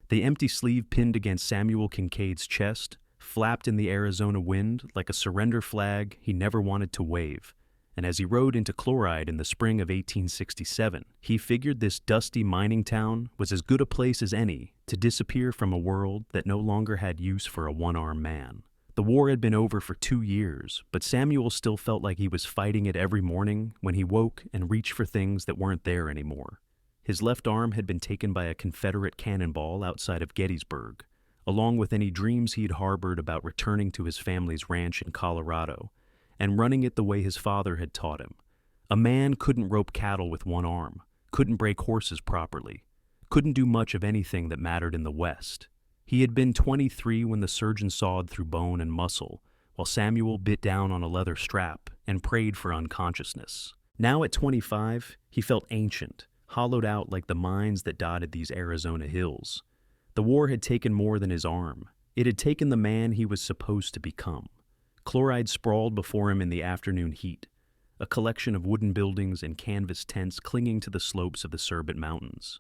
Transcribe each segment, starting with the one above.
The empty sleeve pinned against Samuel Kincaid's chest flapped in the Arizona wind like a surrender flag he never wanted to wave, and as he rode into Chloride in the spring of 1867, he figured this dusty mining town was as good a place as any to disappear from a world that no longer had use for a one-armed man. The war had been over for 2 years, but Samuel still felt like he was fighting it every morning when he woke and reached for things that weren't there anymore. His left arm had been taken by a Confederate cannonball outside of Gettysburg, along with any dreams he had harbored about returning to his family's ranch in Colorado and running it the way his father had taught him. A man couldn't rope cattle with one arm, couldn't break horses properly, couldn't do much of anything that mattered in the West. He had been 23 when the surgeon sawed through bone and muscle, while Samuel bit down on a leather strap and prayed for unconsciousness. Now at 25, he felt ancient, hollowed out like the mines that dotted these Arizona hills. The war had taken more than his arm. It had taken the man he was supposed to become. Chloride sprawled before him in the afternoon heat, a collection of wooden buildings and canvas tents clinging to the slopes of the Surbit Mountains.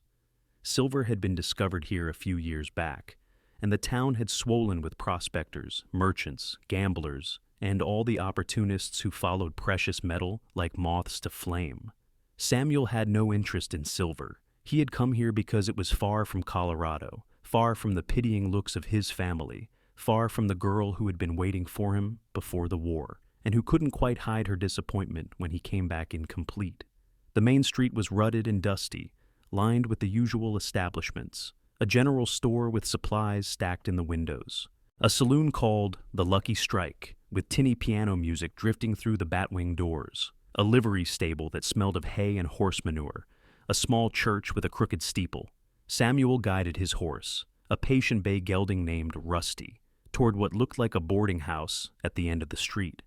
Silver had been discovered here a few years back, and the town had swollen with prospectors, merchants, gamblers, and all the opportunists who followed precious metal like moths to flame. Samuel had no interest in silver. He had come here because it was far from Colorado, far from the pitying looks of his family, far from the girl who had been waiting for him before the war, and who couldn't quite hide her disappointment when he came back incomplete. The main street was rutted and dusty, lined with the usual establishments, a general store with supplies stacked in the windows, a saloon called The Lucky Strike, with tinny piano music drifting through the batwing doors, a livery stable that smelled of hay and horse manure, a small church with a crooked steeple. Samuel guided his horse, a patient bay gelding named Rusty, toward what looked like a boarding house at the end of the street.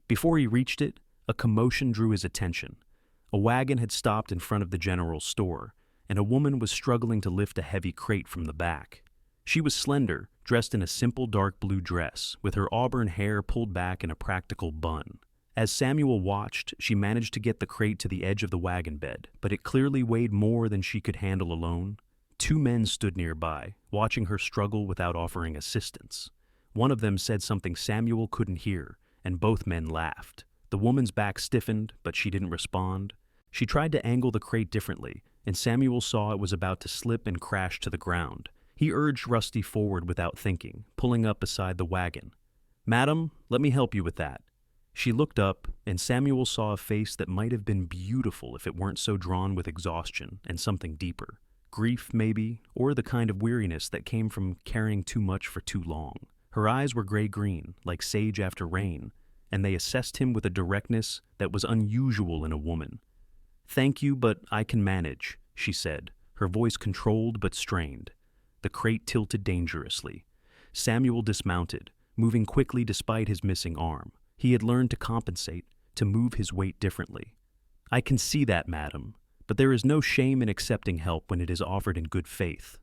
Before he reached it, a commotion drew his attention. A wagon had stopped in front of the general store, and a woman was struggling to lift a heavy crate from the back. She was slender, dressed in a simple dark blue dress, with her auburn hair pulled back in a practical bun. As Samuel watched, she managed to get the crate to the edge of the wagon bed, but it clearly weighed more than she could handle alone. 2 men stood nearby, watching her struggle without offering assistance. One of them said something Samuel couldn't hear, and both men laughed. The woman's back stiffened, but she didn't respond. She tried to angle the crate differently, and Samuel saw it was about to slip and crash to the ground. He urged Rusty forward without thinking, pulling up beside the wagon. "Madam, let me help you with that." She looked up, and Samuel saw a face that might have been beautiful if it weren't so drawn with exhaustion and something deeper. Grief, maybe, or the kind of weariness that came from carrying too much for too long. Her eyes were gray-green, like sage after rain, and they assessed him with a directness that was unusual in a woman. "Thank you, but I can manage," she said, her voice controlled but strained. The crate tilted dangerously. Samuel dismounted, moving quickly despite his missing arm. He had learned to compensate, to move his weight differently. "I can see that, madam, but there is no shame in accepting help when it is offered in good faith."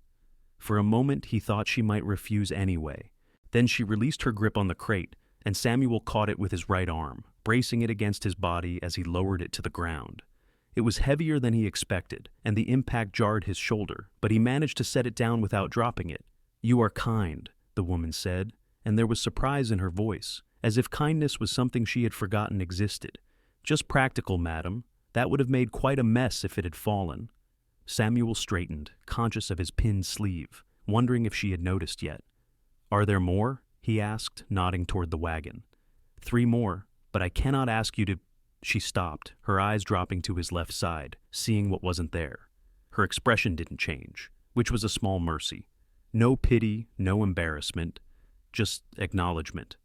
For a moment he thought she might refuse anyway. Then she released her grip on the crate, and Samuel caught it with his right arm, bracing it against his body as he lowered it to the ground. It was heavier than he expected, and the impact jarred his shoulder, but he managed to set it down without dropping it. "You are kind," the woman said, and there was surprise in her voice, as if kindness was something she had forgotten existed. "Just practical, madam. That would have made quite a mess if it had fallen." Samuel straightened, conscious of his pinned sleeve, wondering if she had noticed yet. "Are there more?" he asked, nodding toward the wagon. "3 more, but I cannot ask you to—" She stopped, her eyes dropping to his left side, seeing what wasn't there. Her expression didn't change, which was a small mercy. No pity, no embarrassment, just acknowledgement.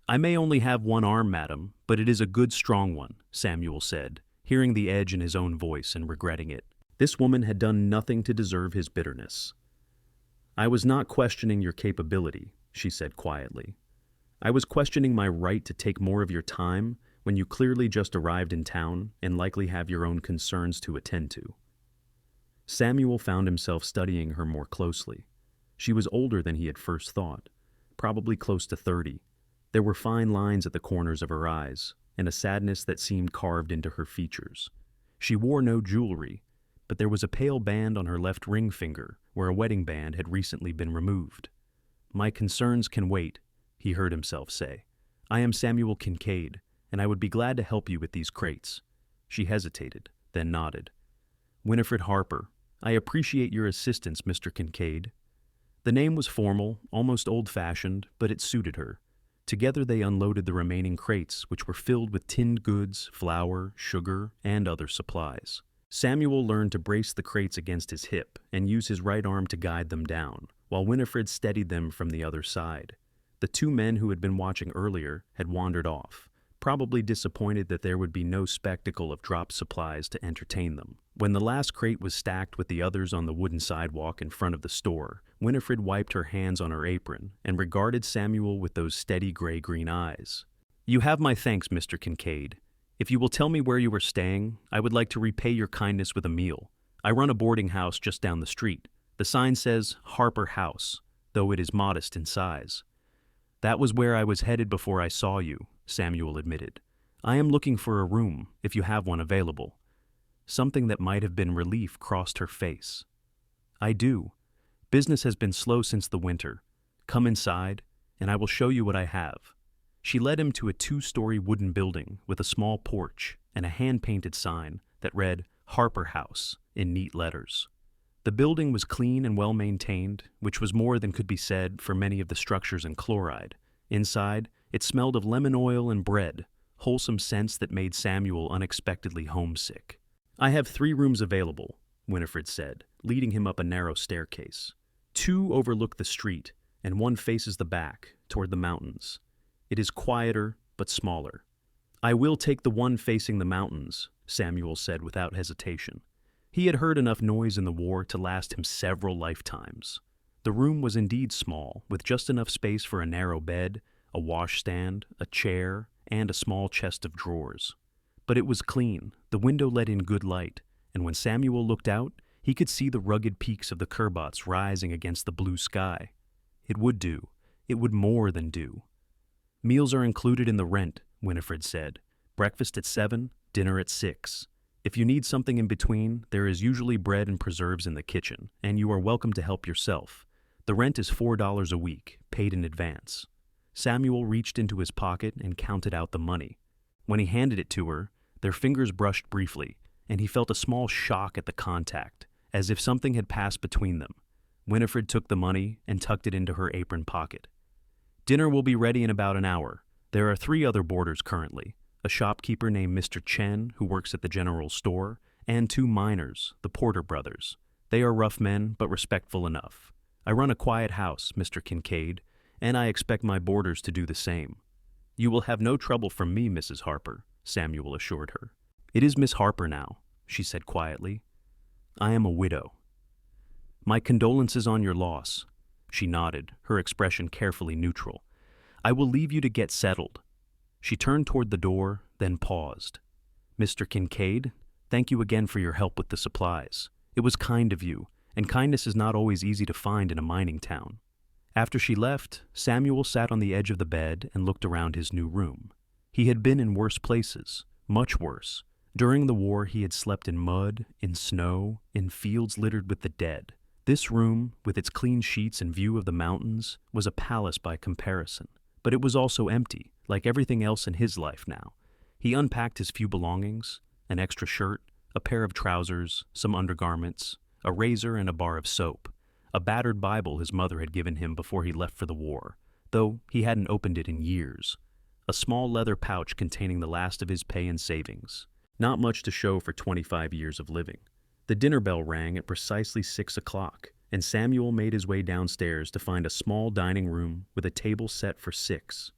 "I may only have 1 arm, madam, but it is a good strong one," Samuel said, hearing the edge in his own voice and regretting it. This woman had done nothing to deserve his bitterness. "I was not questioning your capability," she said quietly. "I was questioning my right to take more of your time when you clearly just arrived in town and likely have your own concerns to attend to." Samuel found himself studying her more closely. She was older than he had first thought, probably close to 30. There were fine lines at the corners of her eyes, and a sadness that seemed carved into her features. She wore no jewelry, but there was a pale band on her left ring finger where a wedding band had recently been removed. "My concerns can wait," he heard himself say. "I am Samuel Kincaid, and I would be glad to help you with these crates." She hesitated, then nodded. "Winifred Harper, I appreciate your assistance, Mr. Kincaid." The name was formal, almost old-fashioned, but it suited her. Together they unloaded the remaining crates, which were filled with tinned goods, flour, sugar, and other supplies. Samuel learned to brace the crates against his hip and use his right arm to guide them down, while Winifred steadied them from the other side. The two men who had been watching earlier had wandered off, probably disappointed that there would be no spectacle of dropped supplies to entertain them. When the last crate was stacked with the others on the wooden sidewalk in front of the store, Winifred wiped her hands on her apron and regarded Samuel with those steady gray-green eyes. "You have my thanks, Mr. Kincaid. If you will tell me where you are staying, I would like to repay your kindness with a meal. I run a boarding house just down the street. The sign says Harper House, though it is modest in size." "That was where I was headed before I saw you," Samuel admitted. "I am looking for a room, if you have one available." Something that might have been relief crossed her face. "I do. Business has been slow since the winter. Come inside, and I will show you what I have." She led him to a 2-story wooden building with a small porch and a hand-painted sign that read Harper House in neat letters. The building was clean and well-maintained, which was more than could be said for many of the structures in Chloride. Inside, it smelled of lemon oil and bread, wholesome scents that made Samuel unexpectedly homesick. "I have 3 rooms available," Winifred said, leading him up a narrow staircase. 2 overlook the street, and 1 faces the back, toward the mountains. It is quieter, but smaller. "I will take the one facing the mountains," Samuel said without hesitation. He had heard enough noise in the war to last him several lifetimes. The room was indeed small, with just enough space for a narrow bed, a washstand, a chair, and a small chest of drawers. But it was clean, the window let in good light, and when Samuel looked out, he could see the rugged peaks of the Curbots rising against the blue sky. It would do. It would more than do. "Meals are included in the rent," Winifred said. "Breakfast at 7, dinner at 6. If you need something in between, there is usually bread and preserves in the kitchen, and you are welcome to help yourself. The rent is $4 a week, paid in advance." Samuel reached into his pocket and counted out the money. When he handed it to her, their fingers brushed briefly, and he felt a small shock at the contact, as if something had passed between them. Winifred took the money and tucked it into her apron pocket. "Dinner will be ready in about an hour. There are 3 other boarders currently, a shopkeeper named Mr. Chen, who works at the general store, and 2 miners, the Porter brothers. They are rough men, but respectful enough. I run a quiet house, Mr. Kincaid, and I expect my boarders to do the same." "You will have no trouble from me, Mrs. Harper," Samuel assured her. "It is Miss Harper now," she said quietly. "I am a widow." "My condolences on your loss." She nodded, her expression carefully neutral. "I will leave you to get settled." She turned toward the door, then paused. "Mr. Kincaid, thank you again for your help with the supplies. It was kind of you, and kindness is not always easy to find in a mining town." After she left, Samuel sat on the edge of the bed and looked around his new room. He had been in worse places, much worse. During the war, he had slept in mud, in snow, in fields littered with the dead. This room, with its clean sheets and view of the mountains, was a palace by comparison. But it was also empty, like everything else in his life now. He unpacked his few belongings, an extra shirt, a pair of trousers, some undergarments, a razor and a bar of soap, a battered Bible his mother had given him before he left for the war, though he hadn't opened it in years, a small leather pouch containing the last of his pay and savings. Not much to show for 25 years of living. The dinner bell rang at precisely 6 o'clock, and Samuel made his way downstairs to find a small dining room with a table set for 6.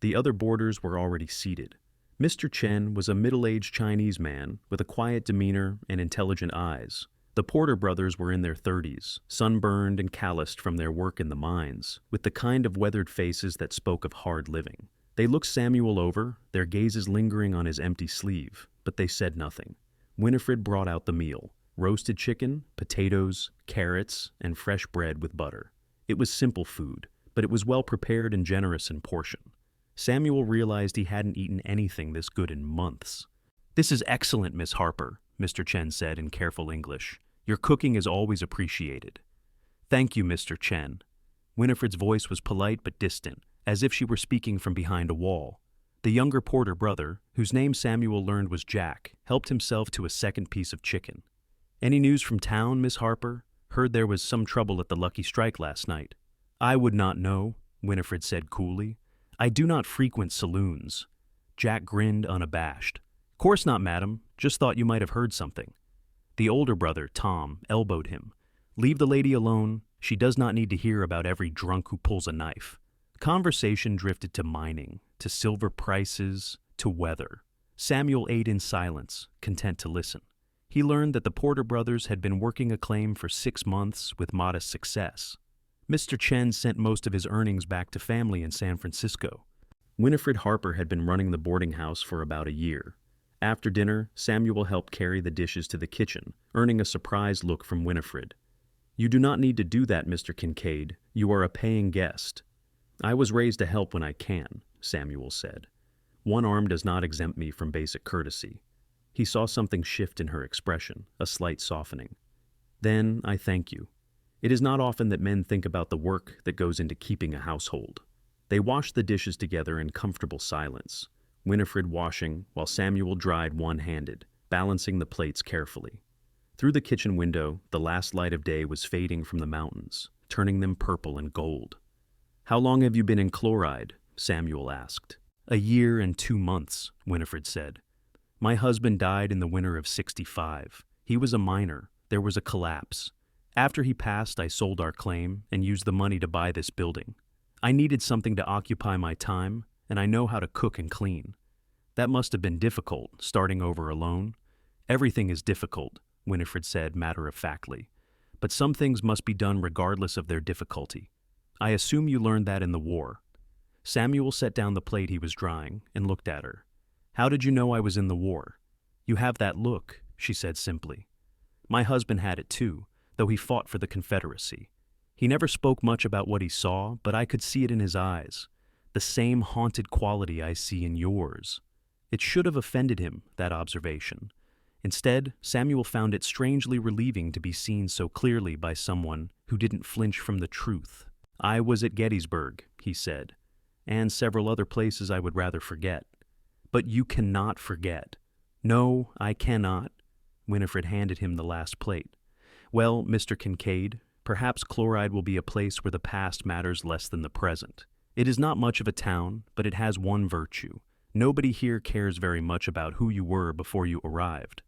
The other boarders were already seated. Mr. Chen was a middle-aged Chinese man with a quiet demeanor and intelligent eyes. The Porter brothers were in their 30s, sunburned and calloused from their work in the mines, with the kind of weathered faces that spoke of hard living. They looked Samuel over, their gazes lingering on his empty sleeve, but they said nothing. Winifred brought out the meal: roasted chicken, potatoes, carrots, and fresh bread with butter. It was simple food, but it was well prepared and generous in portion. Samuel realized he hadn't eaten anything this good in months. "This is excellent, Miss Harper," Mr. Chen said in careful English. "Your cooking is always appreciated." Thank you, Mr. Chen. Winifred's voice was polite but distant, as if she were speaking from behind a wall. The younger Porter brother, whose name Samuel learned was Jack, helped himself to a second piece of chicken. Any news from town, Miss Harper? Heard there was some trouble at the Lucky Strike last night. I would not know, Winifred said coolly. I do not frequent saloons. Jack grinned unabashed. Course not, madam. Just thought you might have heard something. The older brother, Tom, elbowed him. Leave the lady alone. She does not need to hear about every drunk who pulls a knife. Conversation drifted to mining, to silver prices, to weather. Samuel ate in silence, content to listen. He learned that the Porter brothers had been working a claim for 6 months with modest success. Mr. Chen sent most of his earnings back to family in San Francisco. Winifred Harper had been running the boarding house for about a year. After dinner, Samuel helped carry the dishes to the kitchen, earning a surprised look from Winifred. You do not need to do that, Mr. Kincaid. You are a paying guest. I was raised to help when I can, Samuel said. One arm does not exempt me from basic courtesy. He saw something shift in her expression, a slight softening. Then I thank you. It is not often that men think about the work that goes into keeping a household. They washed the dishes together in comfortable silence, Winifred washing while Samuel dried one-handed, balancing the plates carefully. Through the kitchen window, the last light of day was fading from the mountains, turning them purple and gold. How long have you been in Chloride? Samuel asked. 1 year and 2 months, Winifred said. My husband died in the winter of '65. He was a miner. There was a collapse. After he passed, I sold our claim and used the money to buy this building. I needed something to occupy my time, and I know how to cook and clean. That must have been difficult, starting over alone. Everything is difficult, Winifred said matter-of-factly. But some things must be done regardless of their difficulty. I assume you learned that in the war. Samuel set down the plate he was drying and looked at her. How did you know I was in the war? You have that look, she said simply. My husband had it too, though he fought for the Confederacy. He never spoke much about what he saw, but I could see it in his eyes. The same haunted quality I see in yours. It should have offended him, that observation. Instead, Samuel found it strangely relieving to be seen so clearly by someone who didn't flinch from the truth. I was at Gettysburg, he said, and several other places I would rather forget. But you cannot forget. No, I cannot. Winifred handed him the last plate. Well, Mr. Kincaid, perhaps Chloride will be a place where the past matters less than the present. It is not much of a town, but it has one virtue. Nobody here cares very much about who you were before you arrived.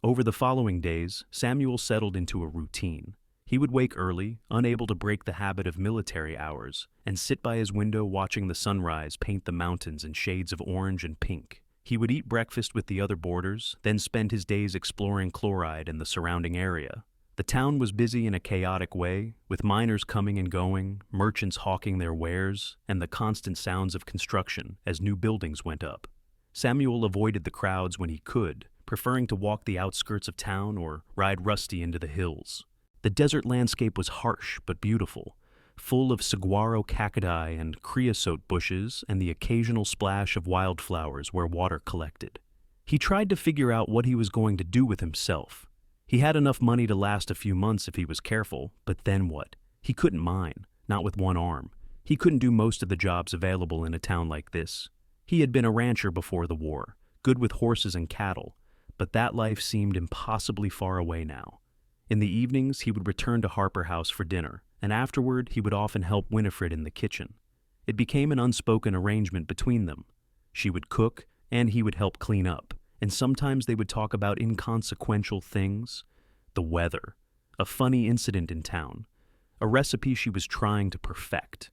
Over the following days, Samuel settled into a routine. He would wake early, unable to break the habit of military hours, and sit by his window watching the sunrise paint the mountains in shades of orange and pink. He would eat breakfast with the other boarders, then spend his days exploring Chloride and the surrounding area. The town was busy in a chaotic way, with miners coming and going, merchants hawking their wares, and the constant sounds of construction as new buildings went up. Samuel avoided the crowds when he could, preferring to walk the outskirts of town or ride Rusty into the hills. The desert landscape was harsh but beautiful, full of saguaro cacti and creosote bushes and the occasional splash of wildflowers where water collected. He tried to figure out what he was going to do with himself. He had enough money to last a few months if he was careful, but then what? He couldn't mine, not with one arm. He couldn't do most of the jobs available in a town like this. He had been a rancher before the war, good with horses and cattle, but that life seemed impossibly far away now. In the evenings, he would return to Harper House for dinner, and afterward he would often help Winifred in the kitchen. It became an unspoken arrangement between them. She would cook, and he would help clean up, and sometimes they would talk about inconsequential things. The weather, a funny incident in town, a recipe she was trying to perfect.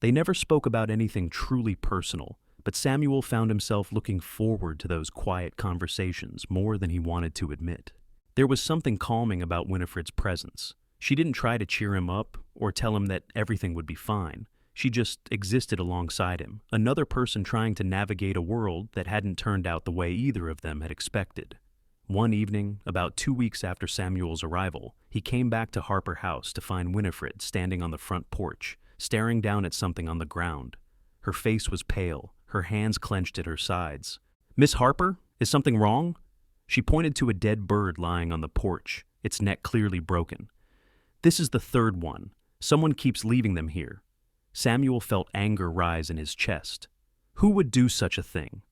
They never spoke about anything truly personal, but Samuel found himself looking forward to those quiet conversations more than he wanted to admit. There was something calming about Winifred's presence. She didn't try to cheer him up or tell him that everything would be fine. She just existed alongside him, another person trying to navigate a world that hadn't turned out the way either of them had expected. One evening, about 2 weeks after Samuel's arrival, he came back to Harper House to find Winifred standing on the front porch, staring down at something on the ground. Her face was pale, her hands clenched at her sides. "Miss Harper, is something wrong?" She pointed to a dead bird lying on the porch, its neck clearly broken. "This is the third one. Someone keeps leaving them here. Samuel felt anger rise in his chest. Who would do such a thing?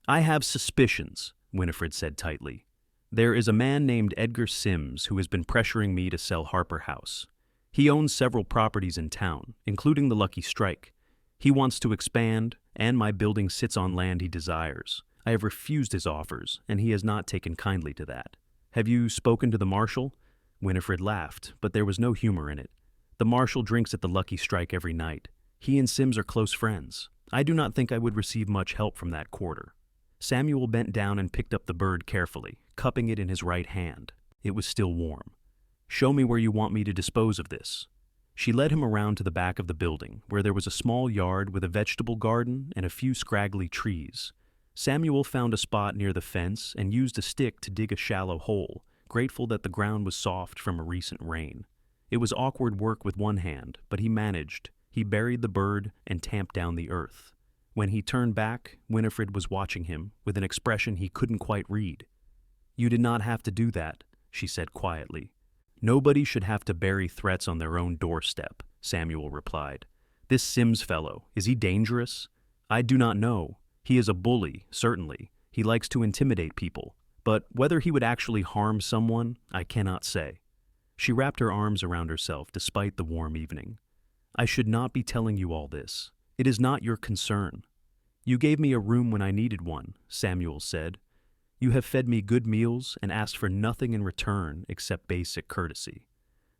I have suspicions, Winifred said tightly. There is a man named Edgar Sims who has been pressuring me to sell Harper House. He owns several properties in town, including the Lucky Strike. He wants to expand, and my building sits on land he desires. I have refused his offers, and he has not taken kindly to that. Have you spoken to the marshal? Winifred laughed, but there was no humor in it. The marshal drinks at the Lucky Strike every night. He and Sims are close friends. I do not think I would receive much help from that quarter. Samuel bent down and picked up the bird carefully, cupping it in his right hand. It was still warm. Show me where you want me to dispose of this. She led him around to the back of the building, where there was a small yard with a vegetable garden and a few scraggly trees. Samuel found a spot near the fence and used a stick to dig a shallow hole, grateful that the ground was soft from a recent rain. It was awkward work with one hand, but he managed. He buried the bird and tamped down the earth. When he turned back, Winifred was watching him with an expression he couldn't quite read. You did not have to do that, she said quietly. Nobody should have to bury threats on their own doorstep, Samuel replied. This Sims fellow, is he dangerous? I do not know. He is a bully, certainly. He likes to intimidate people. But whether he would actually harm someone, I cannot say. She wrapped her arms around herself despite the warm evening. I should not be telling you all this. It is not your concern. You gave me a room when I needed one, Samuel said. You have fed me good meals and asked for nothing in return except basic courtesy.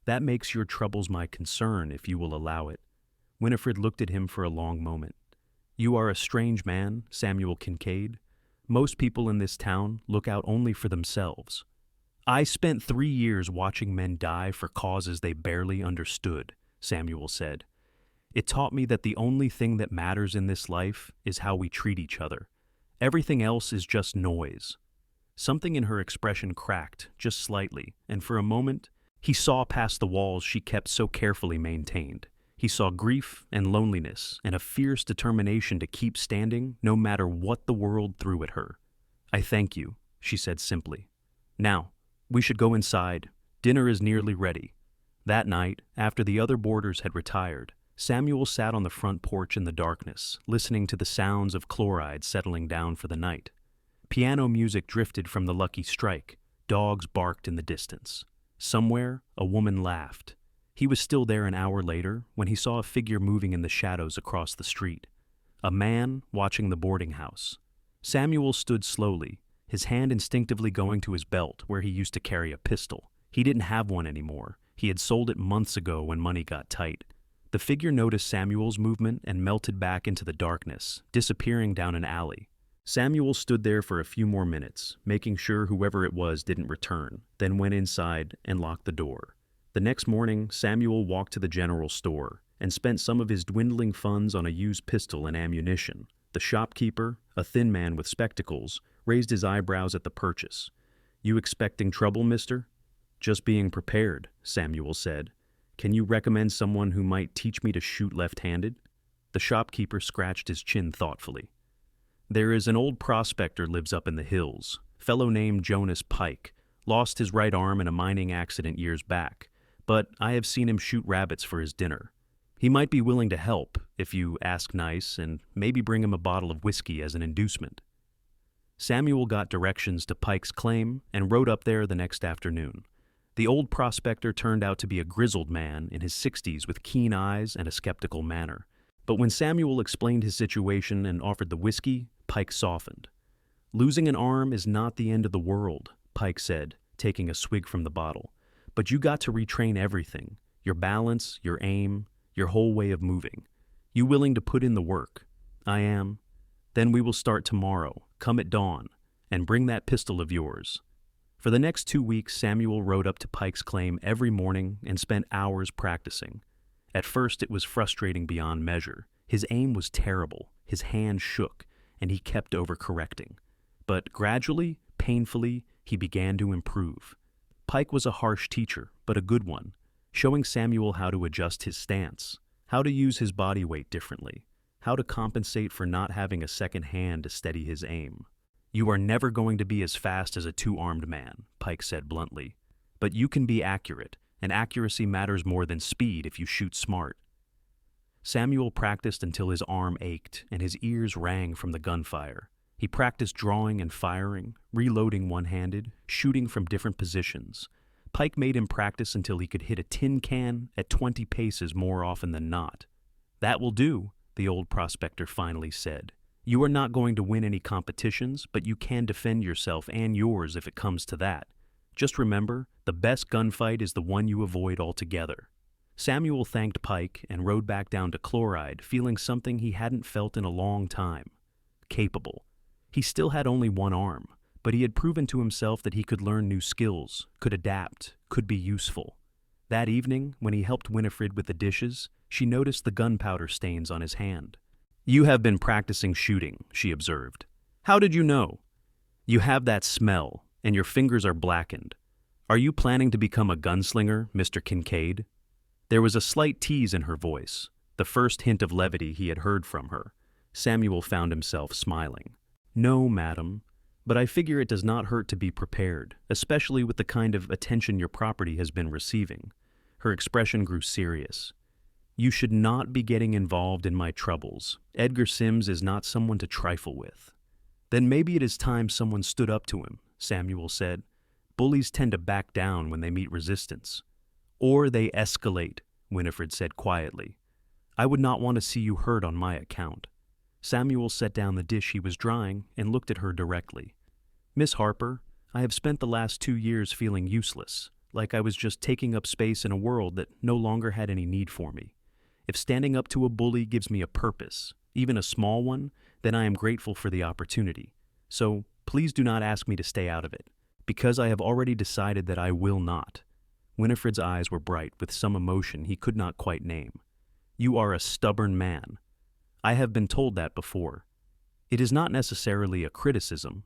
That makes your troubles my concern, if you will allow it. Winifred looked at him for a long moment. You are a strange man, Samuel Kincaid. Most people in this town look out only for themselves. I spent 3 years watching men die for causes they barely understood, Samuel said. It taught me that the only thing that matters in this life is how we treat each other. Everything else is just noise. Something in her expression cracked, just slightly, and for a moment, he saw past the walls she kept so carefully maintained. He saw grief and loneliness and a fierce determination to keep standing no matter what the world threw at her. I thank you, she said simply. Now, we should go inside. Dinner is nearly ready. That night, after the other boarders had retired, Samuel sat on the front porch in the darkness, listening to the sounds of Chloride settling down for the night. Piano music drifted from the Lucky Strike. Dogs barked in the distance. Somewhere, a woman laughed. He was still there an hour later when he saw a figure moving in the shadows across the street. A man watching the boarding house. Samuel stood slowly, his hand instinctively going to his belt where he used to carry a pistol. He didn't have one anymore. He had sold it months ago when money got tight. The figure noticed Samuel's movement and melted back into the darkness, disappearing down an alley. Samuel stood there for a few more minutes, making sure whoever it was didn't return, then went inside and locked the door. The next morning, Samuel walked to the general store and spent some of his dwindling funds on a used pistol and ammunition. The shopkeeper, a thin man with spectacles, raised his eyebrows at the purchase. You expecting trouble, mister? Just being prepared, Samuel said. Can you recommend someone who might teach me to shoot left-handed? The shopkeeper scratched his chin thoughtfully. There is an old prospector lives up in the hills, fellow named Jonas Pike, lost his right arm in a mining accident years back, but I have seen him shoot rabbits for his dinner. He might be willing to help, if you ask nice, and maybe bring him a bottle of whiskey as an inducement. Samuel got directions to Pike's claim and rode up there the next afternoon. The old prospector turned out to be a grizzled man in his 60s with keen eyes and a skeptical manner. But when Samuel explained his situation and offered the whiskey, Pike softened. Losing an arm is not the end of the world, Pike said, taking a swig from the bottle. But you got to retrain everything, your balance, your aim, your whole way of moving. You willing to put in the work? I am. Then we will start tomorrow, come at dawn, and bring that pistol of yours. For the next 2 weeks, Samuel rode up to Pike's claim every morning and spent hours practicing. At first, it was frustrating beyond measure. His aim was terrible, his hand shook, and he kept overcorrecting. But gradually, painfully, he began to improve. Pike was a harsh teacher, but a good one, showing Samuel how to adjust his stance, how to use his body weight differently, how to compensate for not having a second hand to steady his aim. You are never going to be as fast as a two-armed man, Pike said bluntly, but you can be accurate, and accuracy matters more than speed if you shoot smart. Samuel practiced until his arm ached and his ears rang from the gunfire. He practiced drawing and firing, reloading one-handed, shooting from different positions. Pike made him practice until he could hit a tin can at 20 paces more often than not. "That will do," the old prospector finally said. "You are not going to win any competitions, but you can defend yourself and yours if it comes to that. Just remember, the best gunfight is the one you avoid altogether." Samuel thanked Pike and rode back down to Chloride, feeling something he hadn't felt in a long time. Capable. He still had only one arm, but he had proven to himself that he could learn new skills, could adapt, could be useful. That evening, when he helped Winifred with the dishes, she noticed the gunpowder stains on his hand. "You have been practicing shooting," she observed. "How did you know?" "You have that smell, and your fingers are blackened. Are you planning to become a gunslinger, Mr. Kincaid?" There was a slight tease in her voice, the first hint of levity he had heard from her. Samuel found himself smiling. "No, madam, but I figure it does not hurt to be prepared, especially with the kind of attention your property has been receiving." Her expression grew serious. "You should not be getting involved in my troubles. Edgar Sims is not someone to trifle with." "Then maybe it is time someone stood up to him," Samuel said. "Bullies tend to back down when they meet resistance." "Or they escalate," Winifred said quietly. "I would not want to see you hurt on my account." Samuel set down the dish he was drying and looked at her directly. "Miss Harper, I have spent the last 2 years feeling useless, like I was just taking up space in a world that no longer had any need for me. If standing up to a bully gives me a purpose, even a small one, then I am grateful for the opportunity. So please do not ask me to stay out of it, because I have already decided that I will not." Winifred's eyes were bright with some emotion he could not quite name. "You are a stubborn man. I have been told that before. It is not necessarily a criticism."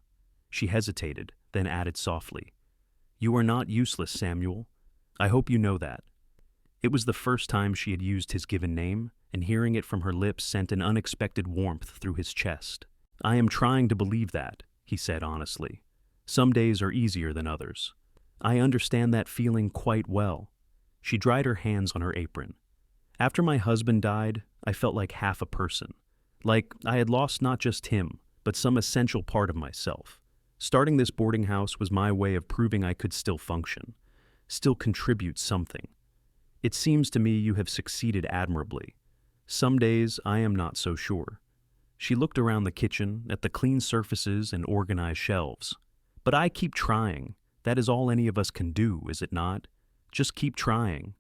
She hesitated, then added softly, "You are not useless, Samuel. I hope you know that." It was the first time she had used his given name, and hearing it from her lips sent an unexpected warmth through his chest. "I am trying to believe that," he said honestly. "Some days are easier than others. I understand that feeling quite well." She dried her hands on her apron. "After my husband died, I felt like half a person. Like I had lost not just him, but some essential part of myself. Starting this boarding house was my way of proving I could still function, still contribute something. It seems to me you have succeeded admirably. Some days I am not so sure." She looked around the kitchen at the clean surfaces and organized shelves. "But I keep trying. That is all any of us can do, is it not? Just keep trying."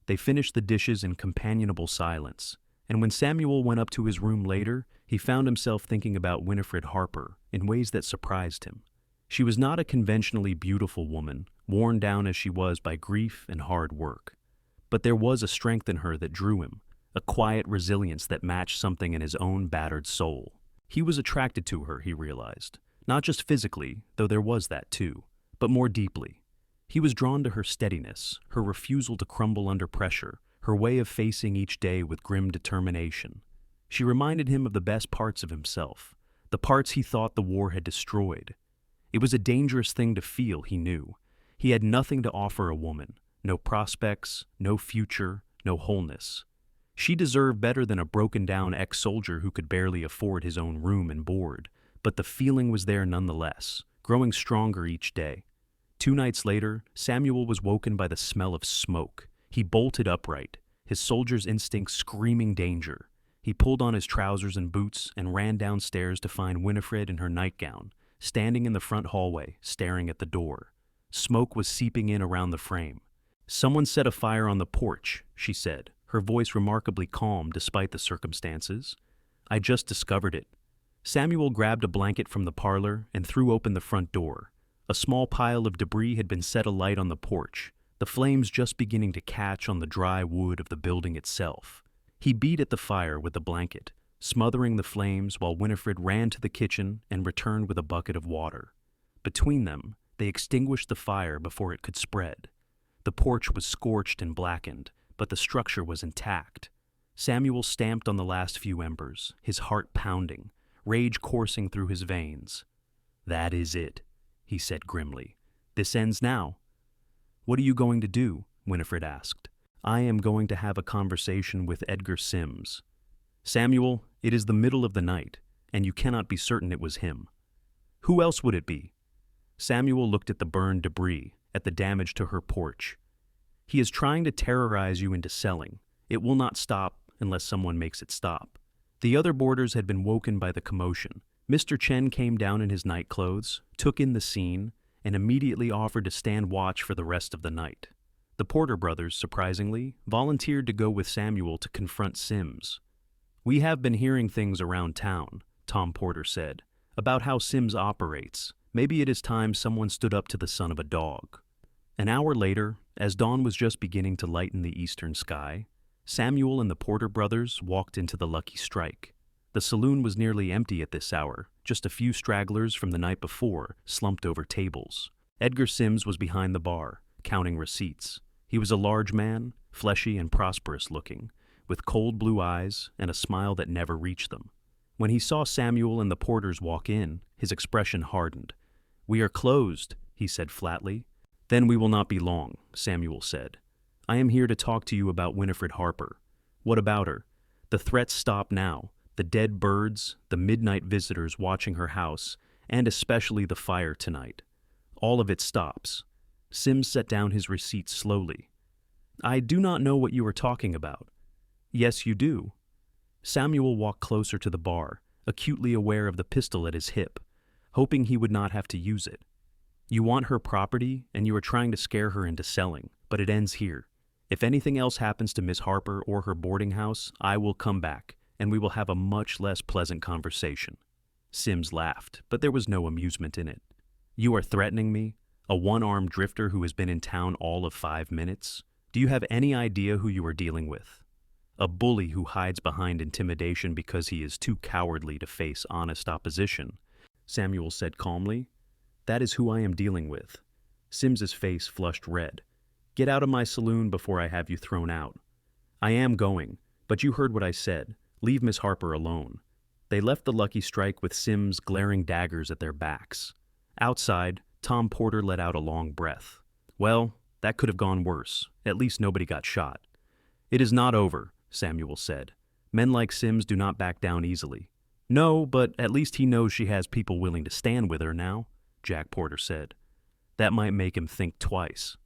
They finished the dishes in companionable silence, and when Samuel went up to his room later, he found himself thinking about Winifred Harper in ways that surprised him. She was not a conventionally beautiful woman, worn down as she was by grief and hard work. But there was a strength in her that drew him, a quiet resilience that matched something in his own battered soul. He was attracted to her, he realized, not just physically, though there was that too, but more deeply. He was drawn to her steadiness, her refusal to crumble under pressure, her way of facing each day with grim determination. She reminded him of the best parts of himself, the parts he thought the war had destroyed. It was a dangerous thing to feel, he knew. He had nothing to offer a woman, no prospects, no future, no wholeness. She deserved better than a broken-down ex-soldier who could barely afford his own room and board, but the feeling was there nonetheless, growing stronger each day. 2 nights later, Samuel was woken by the smell of smoke. He bolted upright, his soldier's instinct screaming danger. He pulled on his trousers and boots and ran downstairs to find Winifred in her nightgown, standing in the front hallway, staring at the door. Smoke was seeping in around the frame. "Someone set a fire on the porch," she said, her voice remarkably calm despite the circumstances. "I just discovered it." Samuel grabbed a blanket from the parlor and threw open the front door. A small pile of debris had been set alight on the porch, the flames just beginning to catch on the dry wood of the building itself. He beat at the fire with the blanket, smothering the flames while Winifred ran to the kitchen and returned with a bucket of water. Between them, they extinguished the fire before it could spread. The porch was scorched and blackened, but the structure was intact. Samuel stamped on the last few embers, his heart pounding, rage coursing through his veins. "That is it," he said grimly. "This ends now." "What are you going to do?" Winifred asked. I am going to have a conversation with Edgar Sims. Samuel, it is the middle of the night, and you cannot be certain it was him. Who else would it be? Samuel looked at the burned debris, at the damage to her porch. He is trying to terrorize you into selling. It will not stop unless someone makes it stop. The other boarders had been woken by the commotion. Mr. Chen came down in his nightclothes, took in the scene, and immediately offered to stand watch for the rest of the night. The Porter brothers, surprisingly, volunteered to go with Samuel to confront Sims. We have been hearing things around town, Tom Porter said, about how Sims operates. Maybe it is time someone stood up to the son of a dog. An hour later, as dawn was just beginning to lighten the eastern sky, Samuel and the Porter brothers walked into the Lucky Strike. The saloon was nearly empty at this hour, just a few stragglers from the night before slumped over tables. Edgar Sims was behind the bar, counting receipts. He was a large man, fleshy and prosperous looking, with cold blue eyes and a smile that never reached them. When he saw Samuel and the Porters walk in, his expression hardened. We are closed, he said flatly. Then we will not be long, Samuel said. I am here to talk to you about Winifred Harper. What about her? The threats stop now. The dead birds, the midnight visitors watching her house, and especially the fire tonight. All of it stops. Sims set down his receipts slowly. I do not know what you are talking about. Yes, you do. Samuel walked closer to the bar, acutely aware of the pistol at his hip, hoping he would not have to use it. You want her property, and you are trying to scare her into selling, but it ends here. If anything else happens to Miss Harper or her boarding house, I will come back, and we will have a much less pleasant conversation. Sims laughed, but there was no amusement in it. You are threatening me? A one-armed drifter who has been in town all of 5 minutes? Do you have any idea who you are dealing with? A bully who hides behind intimidation because he is too cowardly to face honest opposition, Samuel said calmly. That is who I am dealing with. Sims's face flushed red. Get out of my saloon before I have you thrown out. I am going, but you heard what I said. Leave Miss Harper alone. They left the Lucky Strike with Sims glaring daggers at their backs. Outside, Tom Porter let out a long breath. Well, that could have gone worse. At least nobody got shot. It is not over, Samuel said. Men like Sims do not back down easily. No, but at least he knows she has people willing to stand with her now, Jack Porter said. That might make him think twice.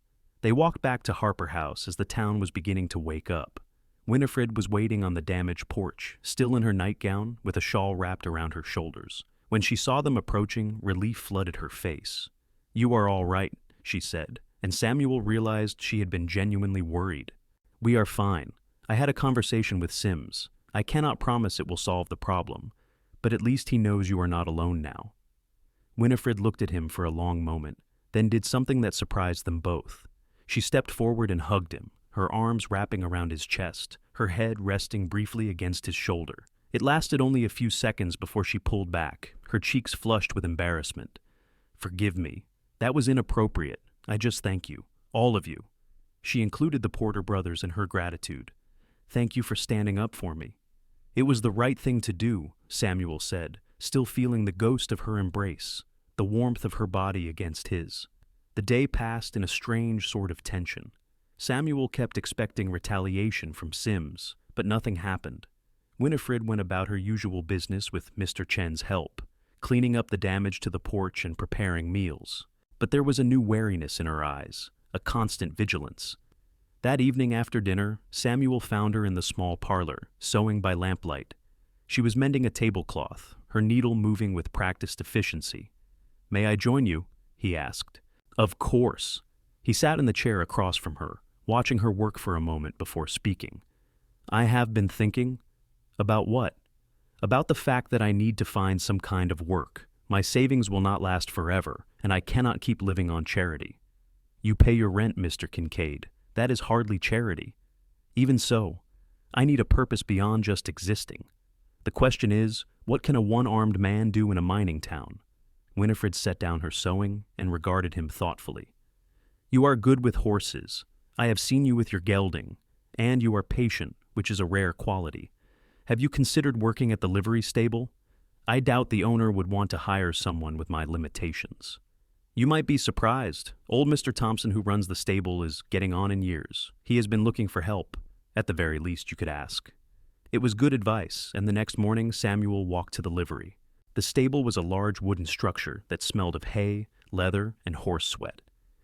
They walked back to Harper House as the town was beginning to wake up. Winifred was waiting on the damaged porch, still in her nightgown, with a shawl wrapped around her shoulders. When she saw them approaching, relief flooded her face. You are all right, she said, and Samuel realized she had been genuinely worried. We are fine. I had a conversation with Sims. I cannot promise it will solve the problem, but at least he knows you are not alone now. Winifred looked at him for a long moment, then did something that surprised them both. She stepped forward and hugged him, her arms wrapping around his chest, her head resting briefly against his shoulder. It lasted only a few seconds before she pulled back, her cheeks flushed with embarrassment. Forgive me. That was inappropriate. I just thank you, all of you. She included the Porter brothers in her gratitude. Thank you for standing up for me. It was the right thing to do, Samuel said, still feeling the ghost of her embrace, the warmth of her body against his. The day passed in a strange sort of tension. Samuel kept expecting retaliation from Sims, but nothing happened. Winifred went about her usual business with Mr. Chen's help, cleaning up the damage to the porch and preparing meals. But there was a new wariness in her eyes, a constant vigilance. That evening after dinner, Samuel found her in the small parlor, sewing by lamplight. She was mending a tablecloth, her needle moving with practiced efficiency. May I join you? He asked. Of course. He sat in the chair across from her, watching her work for a moment before speaking. I have been thinking. About what? About the fact that I need to find some kind of work. My savings will not last forever, and I cannot keep living on charity. You pay your rent, Mr. Kincaid. That is hardly charity. Even so, I need a purpose beyond just existing. The question is, what can a one-armed man do in a mining town? Winifred set down her sewing and regarded him thoughtfully. You are good with horses. I have seen you with your gelding, and you are patient, which is a rare quality. Have you considered working at the livery stable? I doubt the owner would want to hire someone with my limitations. You might be surprised. Old Mr. Thompson, who runs the stable, is getting on in years. He has been looking for help. At the very least, you could ask. It was good advice, and the next morning Samuel walked to the livery. The stable was a large wooden structure that smelled of hay, leather, and horse sweat.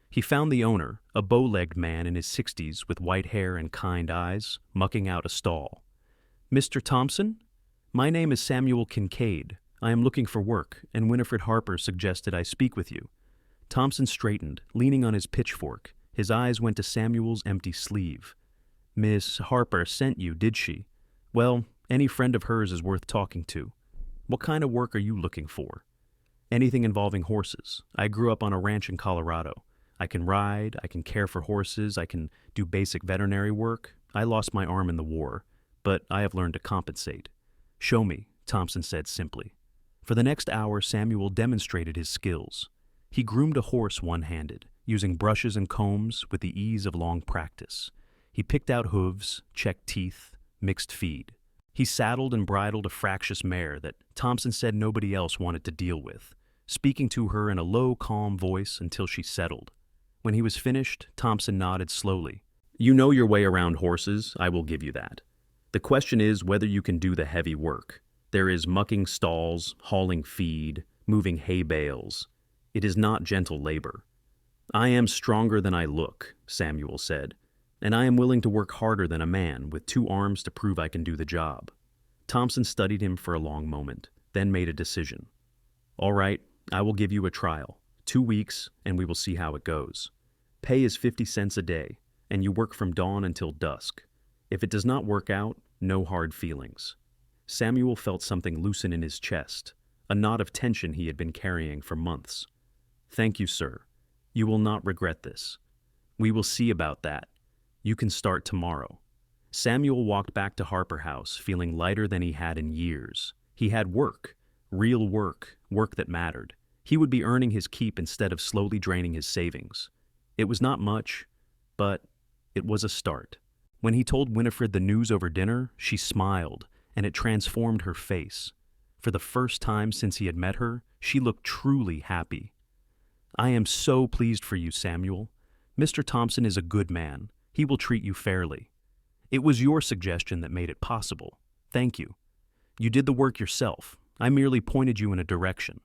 He found the owner, a bow-legged man in his 60s with white hair and kind eyes, mucking out a stall. "Mr. Thompson? My name is Samuel Kincaid. I am looking for work, and Winifred Harper suggested I speak with you." Thompson straightened, leaning on his pitchfork. His eyes went to Samuel's empty sleeve. "Miss Harper sent you, did she? Well, any friend of hers is worth talking to. What kind of work are you looking for?" "Anything involving horses. I grew up on a ranch in Colorado. I can ride, I can care for horses, I can do basic veterinary work. I lost my arm in the war, but I have learned to compensate." "Show me," Thompson said simply. For the next hour, Samuel demonstrated his skills. He groomed a horse one-handed, using brushes and combs with the ease of long practice. He picked out hooves, checked teeth, mixed feed. He saddled and bridled a fractious mare that Thompson said nobody else wanted to deal with, speaking to her in a low, calm voice until she settled. When he was finished, Thompson nodded slowly. "You know your way around horses, I will give you that. The question is whether you can do the heavy work. There is mucking stalls, hauling feed, moving hay bales. It is not gentle labor." "I am stronger than I look," Samuel said, "and I am willing to work harder than a man with 2 arms to prove I can do the job." Thompson studied him for a long moment, then made a decision. "All right, I will give you a trial. 2 weeks, and we will see how it goes. Pay is 50 cents a day, and you work from dawn until dusk. If it does not work out, no hard feelings." Samuel felt something loosen in his chest, a knot of tension he had been carrying for months. "Thank you, sir. You will not regret this. We will see about that. You can start tomorrow." Samuel walked back to Harper House feeling lighter than he had in years. He had work, real work, work that mattered. He would be earning his keep instead of slowly draining his savings. It was not much, but it was a start. When he told Winifred the news over dinner, she smiled, and it transformed her face. For the first time since he had met her, she looked truly happy. "I am so pleased for you, Samuel. Mr. Thompson is a good man. He will treat you fairly. It was your suggestion that made it possible. Thank you. You did the work yourself. I merely pointed you in a direction."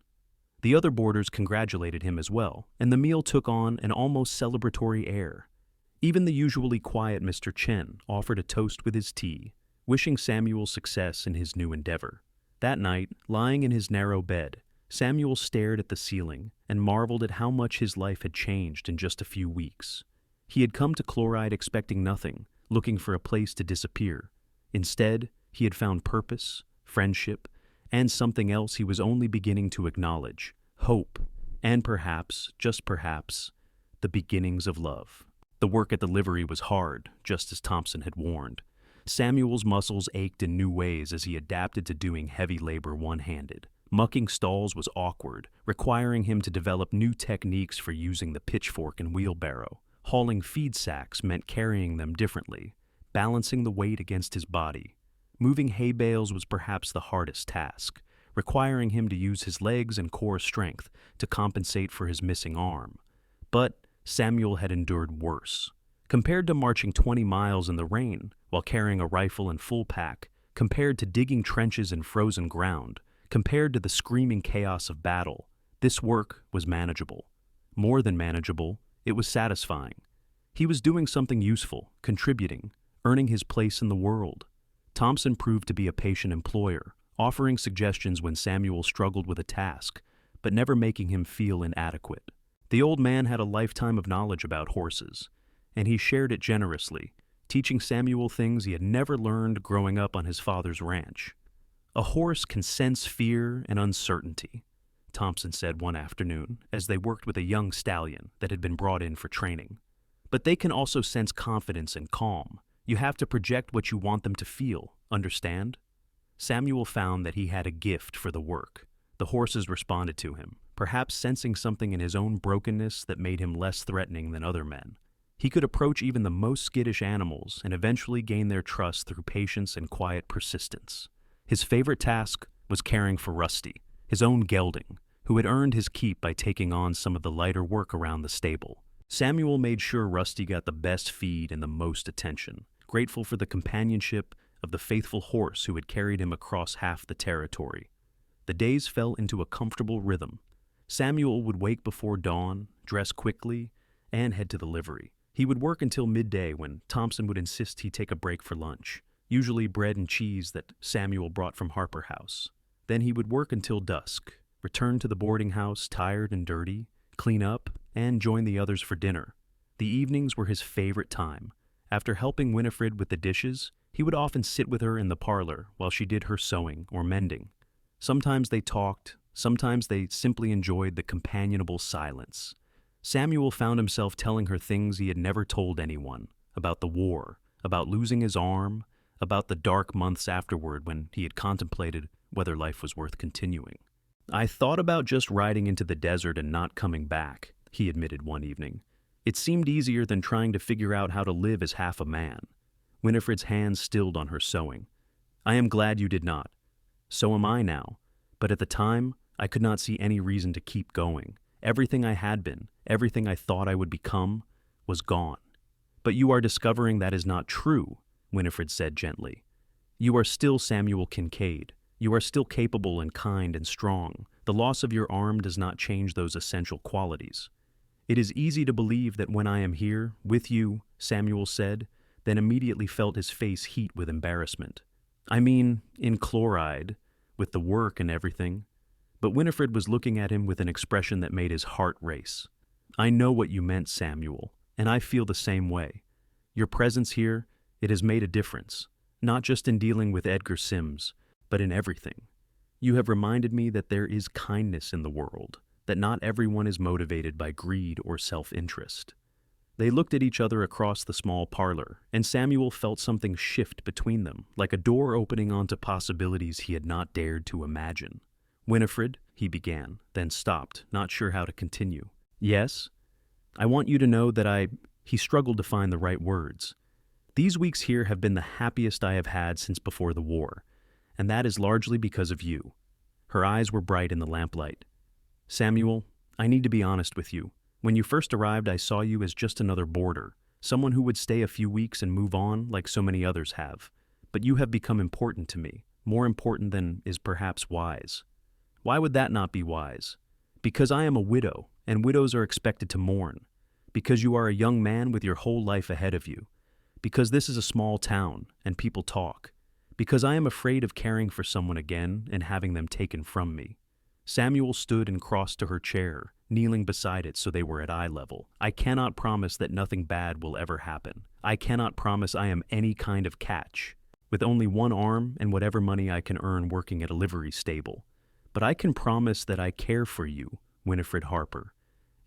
The other boarders congratulated him as well, and the meal took on an almost celebratory air. Even the usually quiet Mr. Chen offered a toast with his tea, wishing Samuel success in his new endeavor. That night, lying in his narrow bed, Samuel stared at the ceiling and marveled at how much his life had changed in just a few weeks. He had come to Chloride expecting nothing, looking for a place to disappear. Instead, he had found purpose, friendship, and something else he was only beginning to acknowledge: hope, and perhaps, just perhaps, the beginnings of love. The work at the livery was hard, just as Thompson had warned. Samuel's muscles ached in new ways as he adapted to doing heavy labor one-handed. Mucking stalls was awkward, requiring him to develop new techniques for using the pitchfork and wheelbarrow. Hauling feed sacks meant carrying them differently, balancing the weight against his body. Moving hay bales was perhaps the hardest task, requiring him to use his legs and core strength to compensate for his missing arm. But Samuel had endured worse. Compared to marching 20 miles in the rain while carrying a rifle and full pack, compared to digging trenches in frozen ground, compared to the screaming chaos of battle, this work was manageable. More than manageable, it was satisfying. He was doing something useful, contributing, earning his place in the world. Thompson proved to be a patient employer, offering suggestions when Samuel struggled with a task, but never making him feel inadequate. The old man had a lifetime of knowledge about horses, and he shared it generously, teaching Samuel things he had never learned growing up on his father's ranch. "A horse can sense fear and uncertainty," Thompson said one afternoon as they worked with a young stallion that had been brought in for training. "But they can also sense confidence and calm. You have to project what you want them to feel, understand?" Samuel found that he had a gift for the work. The horses responded to him, perhaps sensing something in his own brokenness that made him less threatening than other men. He could approach even the most skittish animals and eventually gain their trust through patience and quiet persistence. His favorite task was caring for Rusty, his own gelding, who had earned his keep by taking on some of the lighter work around the stable. Samuel made sure Rusty got the best feed and the most attention, grateful for the companionship of the faithful horse who had carried him across half the territory. The days fell into a comfortable rhythm. Samuel would wake before dawn, dress quickly, and head to the livery. He would work until midday when Thompson would insist he take a break for lunch, usually bread and cheese that Samuel brought from Harper House. Then he would work until dusk, return to the boarding house tired and dirty, clean up, and join the others for dinner. The evenings were his favorite time. After helping Winifred with the dishes, he would often sit with her in the parlor while she did her sewing or mending. Sometimes they talked, sometimes they simply enjoyed the companionable silence. Samuel found himself telling her things he had never told anyone, about the war, about losing his arm, about the dark months afterward when he had contemplated whether life was worth continuing. "I thought about just riding into the desert and not coming back," he admitted one evening. "It seemed easier than trying to figure out how to live as half a man." Winifred's hands stilled on her sewing. "I am glad you did not. So am I now. But at the time, I could not see any reason to keep going. Everything I had been, everything I thought I would become, was gone." "But you are discovering that is not true," Winifred said gently. "You are still Samuel Kincaid. You are still capable and kind and strong. The loss of your arm does not change those essential qualities." "It is easy to believe that when I am here, with you," Samuel said, then immediately felt his face heat with embarrassment. "I mean, in Chloride, with the work and everything." But Winifred was looking at him with an expression that made his heart race. "I know what you meant, Samuel, and I feel the same way. Your presence here, it has made a difference, not just in dealing with Edgar Sims, but in everything. You have reminded me that there is kindness in the world, that not everyone is motivated by greed or self-interest." They looked at each other across the small parlor, and Samuel felt something shift between them, like a door opening onto possibilities he had not dared to imagine. "Winifred," he began, then stopped, not sure how to continue. "Yes? I want you to know that He struggled to find the right words. "These weeks here have been the happiest I have had since before the war, and that is largely because of you." Her eyes were bright in the lamplight. "Samuel, I need to be honest with you. When you first arrived, I saw you as just another boarder, someone who would stay a few weeks and move on like so many others have. But you have become important to me, more important than is perhaps wise." "Why would that not be wise?" "Because I am a widow, and widows are expected to mourn. Because you are a young man with your whole life ahead of you. Because this is a small town, and people talk. Because I am afraid of caring for someone again and having them taken from me." Samuel stood and crossed to her chair, kneeling beside it so they were at eye level. "I cannot promise that nothing bad will ever happen. I cannot promise I am any kind of catch, with only one arm and whatever money I can earn working at a livery stable. But I can promise that I care for you, Winifred Harper,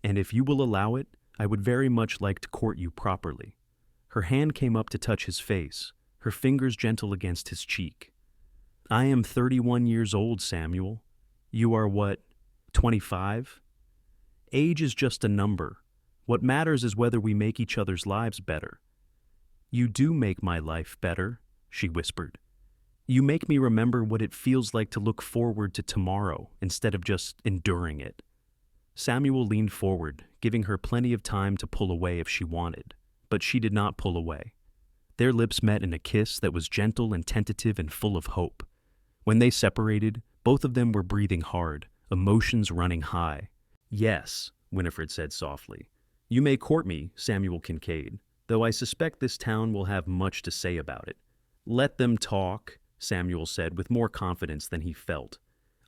and if you will allow it, I would very much like to court you properly." Her hand came up to touch his face, her fingers gentle against his cheek. "I am 31 years old, Samuel. You are what, 25? Age is just a number. What matters is whether we make each other's lives better." "You do make my life better," she whispered. "You make me remember what it feels like to look forward to tomorrow instead of just enduring it." Samuel leaned forward, giving her plenty of time to pull away if she wanted, but she did not pull away. Their lips met in a kiss that was gentle and tentative and full of hope. When they separated, both of them were breathing hard, emotions running high. "Yes," Winifred said softly. "You may court me, Samuel Kincaid, though I suspect this town will have much to say about it." "Let them talk," Samuel said with more confidence than he felt.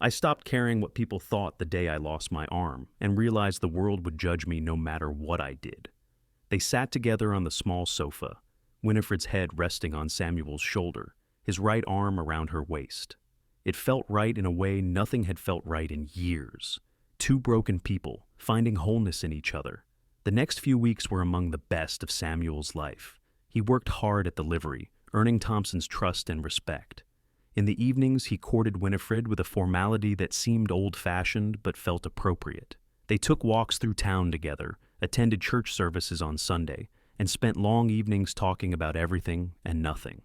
"I stopped caring what people thought the day I lost my arm, and realized the world would judge me no matter what I did." They sat together on the small sofa, Winifred's head resting on Samuel's shoulder, his right arm around her waist. It felt right in a way nothing had felt right in years. Two broken people, finding wholeness in each other. The next few weeks were among the best of Samuel's life. He worked hard at the livery, earning Thompson's trust and respect. In the evenings, he courted Winifred with a formality that seemed old-fashioned but felt appropriate. They took walks through town together, attended church services on Sunday, and spent long evenings talking about everything and nothing.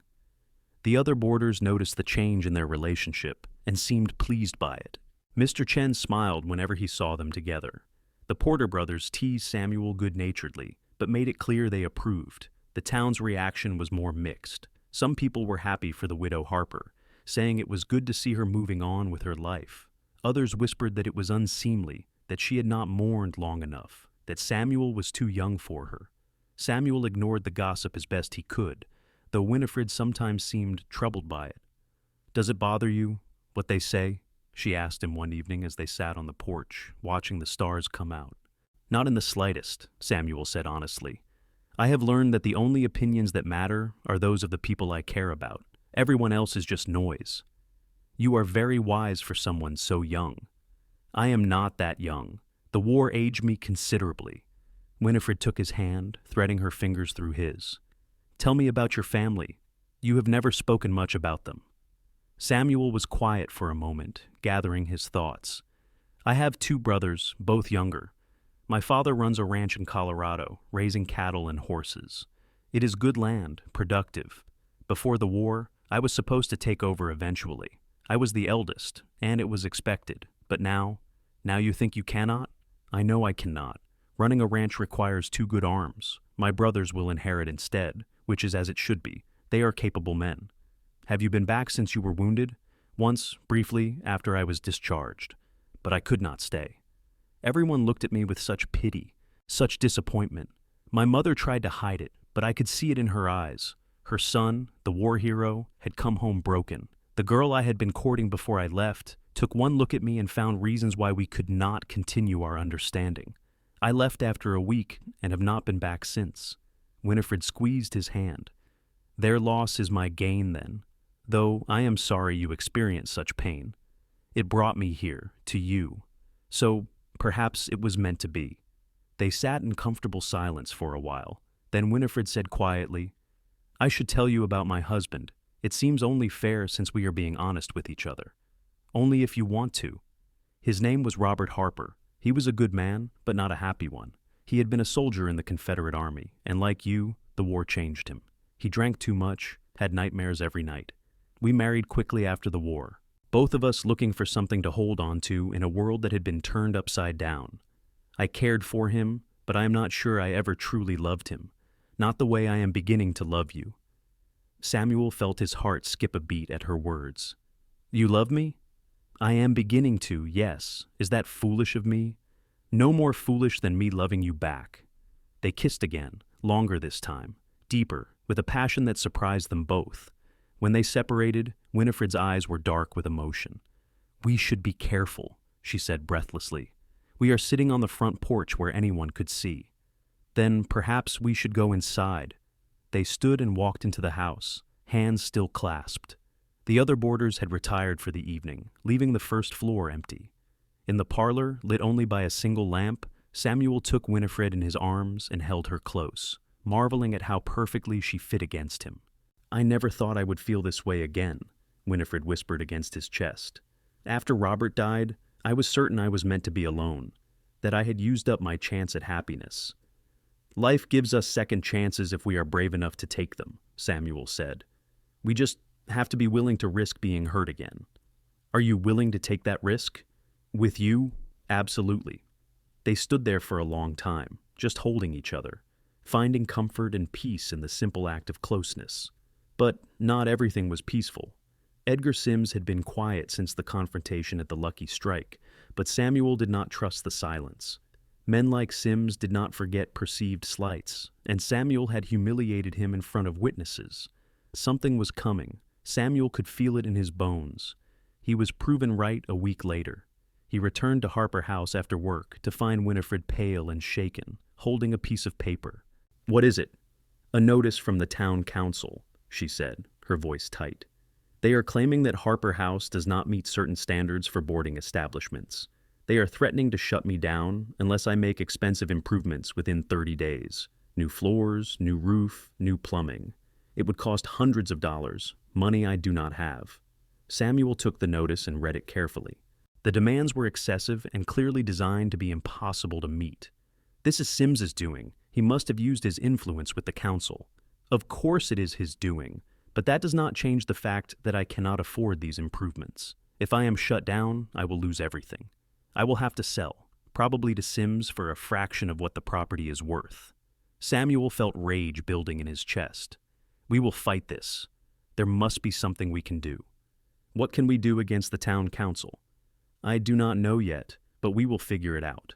The other boarders noticed the change in their relationship and seemed pleased by it. Mr. Chen smiled whenever he saw them together. The Porter brothers teased Samuel good-naturedly, but made it clear they approved. The town's reaction was more mixed. Some people were happy for the widow Harper, saying it was good to see her moving on with her life. Others whispered that it was unseemly, that she had not mourned long enough, that Samuel was too young for her. Samuel ignored the gossip as best he could, though Winifred sometimes seemed troubled by it. "Does it bother you, what they say?" she asked him one evening as they sat on the porch, watching the stars come out. "Not in the slightest," Samuel said honestly. "I have learned that the only opinions that matter are those of the people I care about. Everyone else is just noise." "You are very wise for someone so young." "I am not that young. The war aged me considerably." Winifred took his hand, threading her fingers through his. "Tell me about your family. You have never spoken much about them." Samuel was quiet for a moment, gathering his thoughts. "I have 2 brothers, both younger. My father runs a ranch in Colorado, raising cattle and horses. It is good land, productive. Before the war, I was supposed to take over eventually. I was the eldest, and it was expected. But now you think you cannot? I know I cannot. Running a ranch requires 2 good arms. My brothers will inherit instead, which is as it should be. They are capable men. Have you been back since you were wounded?" "Once, briefly, after I was discharged. But I could not stay. Everyone looked at me with such pity, such disappointment. My mother tried to hide it, but I could see it in her eyes. Her son, the war hero, had come home broken. The girl I had been courting before I left took one look at me and found reasons why we could not continue our understanding. I left after a week and have not been back since." Winifred squeezed his hand. "Their loss is my gain then, though I am sorry you experienced such pain. It brought me here, to you. So perhaps it was meant to be." They sat in comfortable silence for a while. Then Winifred said quietly, "I should tell you about my husband. It seems only fair since we are being honest with each other. Only if you want to. His name was Robert Harper. He was a good man, but not a happy one. He had been a soldier in the Confederate Army, and like you, the war changed him. He drank too much, had nightmares every night. We married quickly after the war, both of us looking for something to hold on to in a world that had been turned upside down. I cared for him, but I am not sure I ever truly loved him. Not the way I am beginning to love you." Samuel felt his heart skip a beat at her words. "You love me?" "I am beginning to, yes. Is that foolish of me?" "No more foolish than me loving you back." They kissed again, longer this time, deeper, with a passion that surprised them both. When they separated, Winifred's eyes were dark with emotion. "We should be careful," she said breathlessly. "We are sitting on the front porch where anyone could see." "Then perhaps we should go inside." They stood and walked into the house, hands still clasped. The other boarders had retired for the evening, leaving the first floor empty. In the parlor, lit only by a single lamp, Samuel took Winifred in his arms and held her close, marveling at how perfectly she fit against him. "I never thought I would feel this way again," Winifred whispered against his chest. "After Robert died, I was certain I was meant to be alone, that I had used up my chance at happiness." "Life gives us second chances if we are brave enough to take them," Samuel said. "We just have to be willing to risk being hurt again." "Are you willing to take that risk?" "With you? Absolutely." They stood there for a long time, just holding each other, finding comfort and peace in the simple act of closeness. But not everything was peaceful. Edgar Sims had been quiet since the confrontation at the Lucky Strike, but Samuel did not trust the silence. Men like Sims did not forget perceived slights, and Samuel had humiliated him in front of witnesses. Something was coming. Samuel could feel it in his bones. He was proven right a week later. He returned to Harper House after work to find Winifred pale and shaken, holding a piece of paper. "What is it?" "A notice from the town council," she said, her voice tight. "They are claiming that Harper House does not meet certain standards for boarding establishments. They are threatening to shut me down unless I make expensive improvements within 30 days. New floors, new roof, new plumbing. It would cost hundreds of dollars, money I do not have." Samuel took the notice and read it carefully. The demands were excessive and clearly designed to be impossible to meet. "This is Sims's doing. He must have used his influence with the council." "Of course it is his doing, but that does not change the fact that I cannot afford these improvements. If I am shut down, I will lose everything. I will have to sell, probably to Sims for a fraction of what the property is worth. Samuel felt rage building in his chest. We will fight this. There must be something we can do. What can we do against the town council? I do not know yet, but we will figure it out.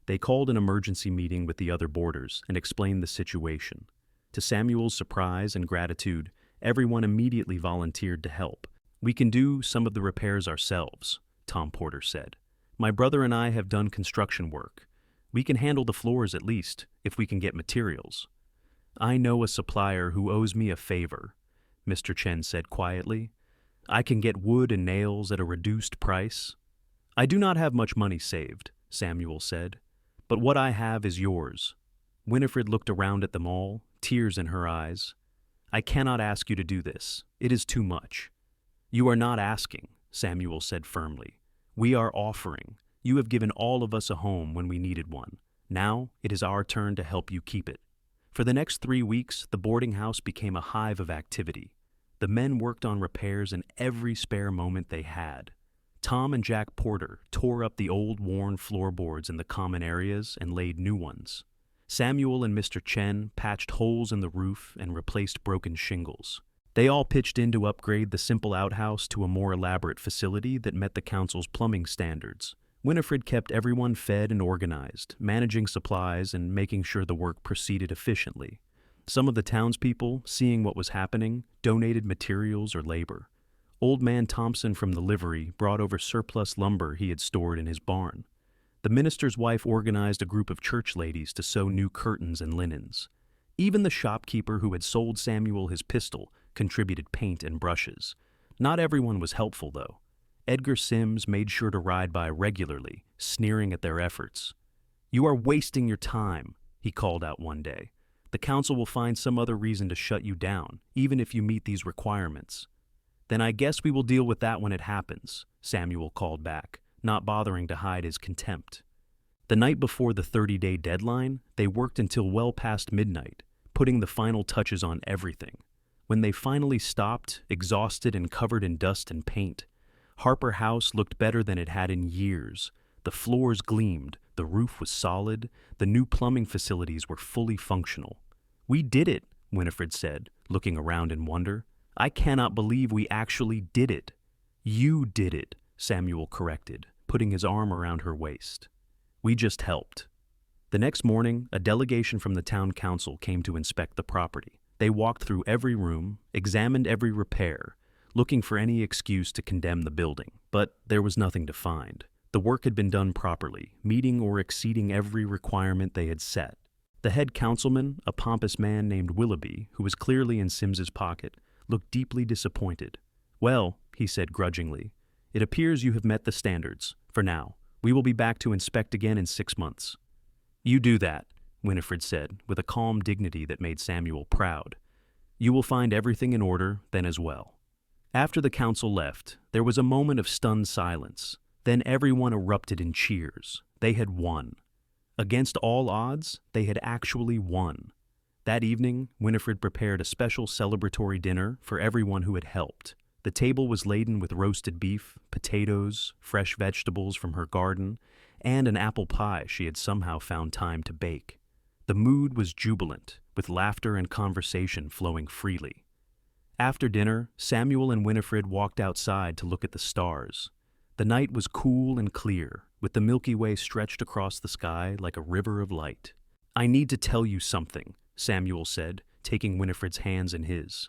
They called an emergency meeting with the other boarders and explained the situation. To Samuel's surprise and gratitude, everyone immediately volunteered to help. We can do some of the repairs ourselves, Tom Porter said. My brother and I have done construction work. We can handle the floors at least, if we can get materials. I know a supplier who owes me a favor, Mr. Chen said quietly. I can get wood and nails at a reduced price. I do not have much money saved, Samuel said, but what I have is yours. Winifred looked around at them all, tears in her eyes. I cannot ask you to do this. It is too much. You are not asking, Samuel said firmly. We are offering. You have given all of us a home when we needed one. Now it is our turn to help you keep it. For the next 3 weeks, the boarding house became a hive of activity. The men worked on repairs in every spare moment they had. Tom and Jack Porter tore up the old worn floorboards in the common areas and laid new ones. Samuel and Mr. Chen patched holes in the roof and replaced broken shingles. They all pitched in to upgrade the simple outhouse to a more elaborate facility that met the council's plumbing standards. Winifred kept everyone fed and organized, managing supplies and making sure the work proceeded efficiently. Some of the townspeople, seeing what was happening, donated materials or labor. Old Man Thompson from the livery brought over surplus lumber he had stored in his barn. The minister's wife organized a group of church ladies to sew new curtains and linens. Even the shopkeeper who had sold Samuel his pistol contributed paint and brushes. Not everyone was helpful, though. Edgar Sims made sure to ride by regularly, sneering at their efforts. You are wasting your time, he called out one day. The council will find some other reason to shut you down, even if you meet these requirements. Then I guess we will deal with that when it happens, Samuel called back, not bothering to hide his contempt. The night before the 30-day deadline, they worked until well past midnight, putting the final touches on everything. When they finally stopped, exhausted and covered in dust and paint, Harper House looked better than it had in years. The floors gleamed, the roof was solid, the new plumbing facilities were fully functional. We did it, Winifred said, looking around in wonder. I cannot believe we actually did it. You did it, Samuel corrected, putting his arm around her waist. We just helped. The next morning, a delegation from the town council came to inspect the property. They walked through every room, examined every repair, looking for any excuse to condemn the building, but there was nothing to find. The work had been done properly, meeting or exceeding every requirement they had set. The head councilman, a pompous man named Willoughby, who was clearly in Sims's pocket, looked deeply disappointed. Well, he said grudgingly, it appears you have met the standards, for now. We will be back to inspect again in 6 months. You do that, Winifred said, with a calm dignity that made Samuel proud. You will find everything in order then as well. After the council left, there was a moment of stunned silence. Then everyone erupted in cheers. They had won. Against all odds, they had actually won. That evening, Winifred prepared a special celebratory dinner for everyone who had helped. The table was laden with roasted beef, potatoes, fresh vegetables from her garden, and an apple pie she had somehow found time to bake. The mood was jubilant, with laughter and conversation flowing freely. After dinner, Samuel and Winifred walked outside to look at the stars. The night was cool and clear, with the Milky Way stretched across the sky like a river of light. I need to tell you something, Samuel said, taking Winifred's hands in his.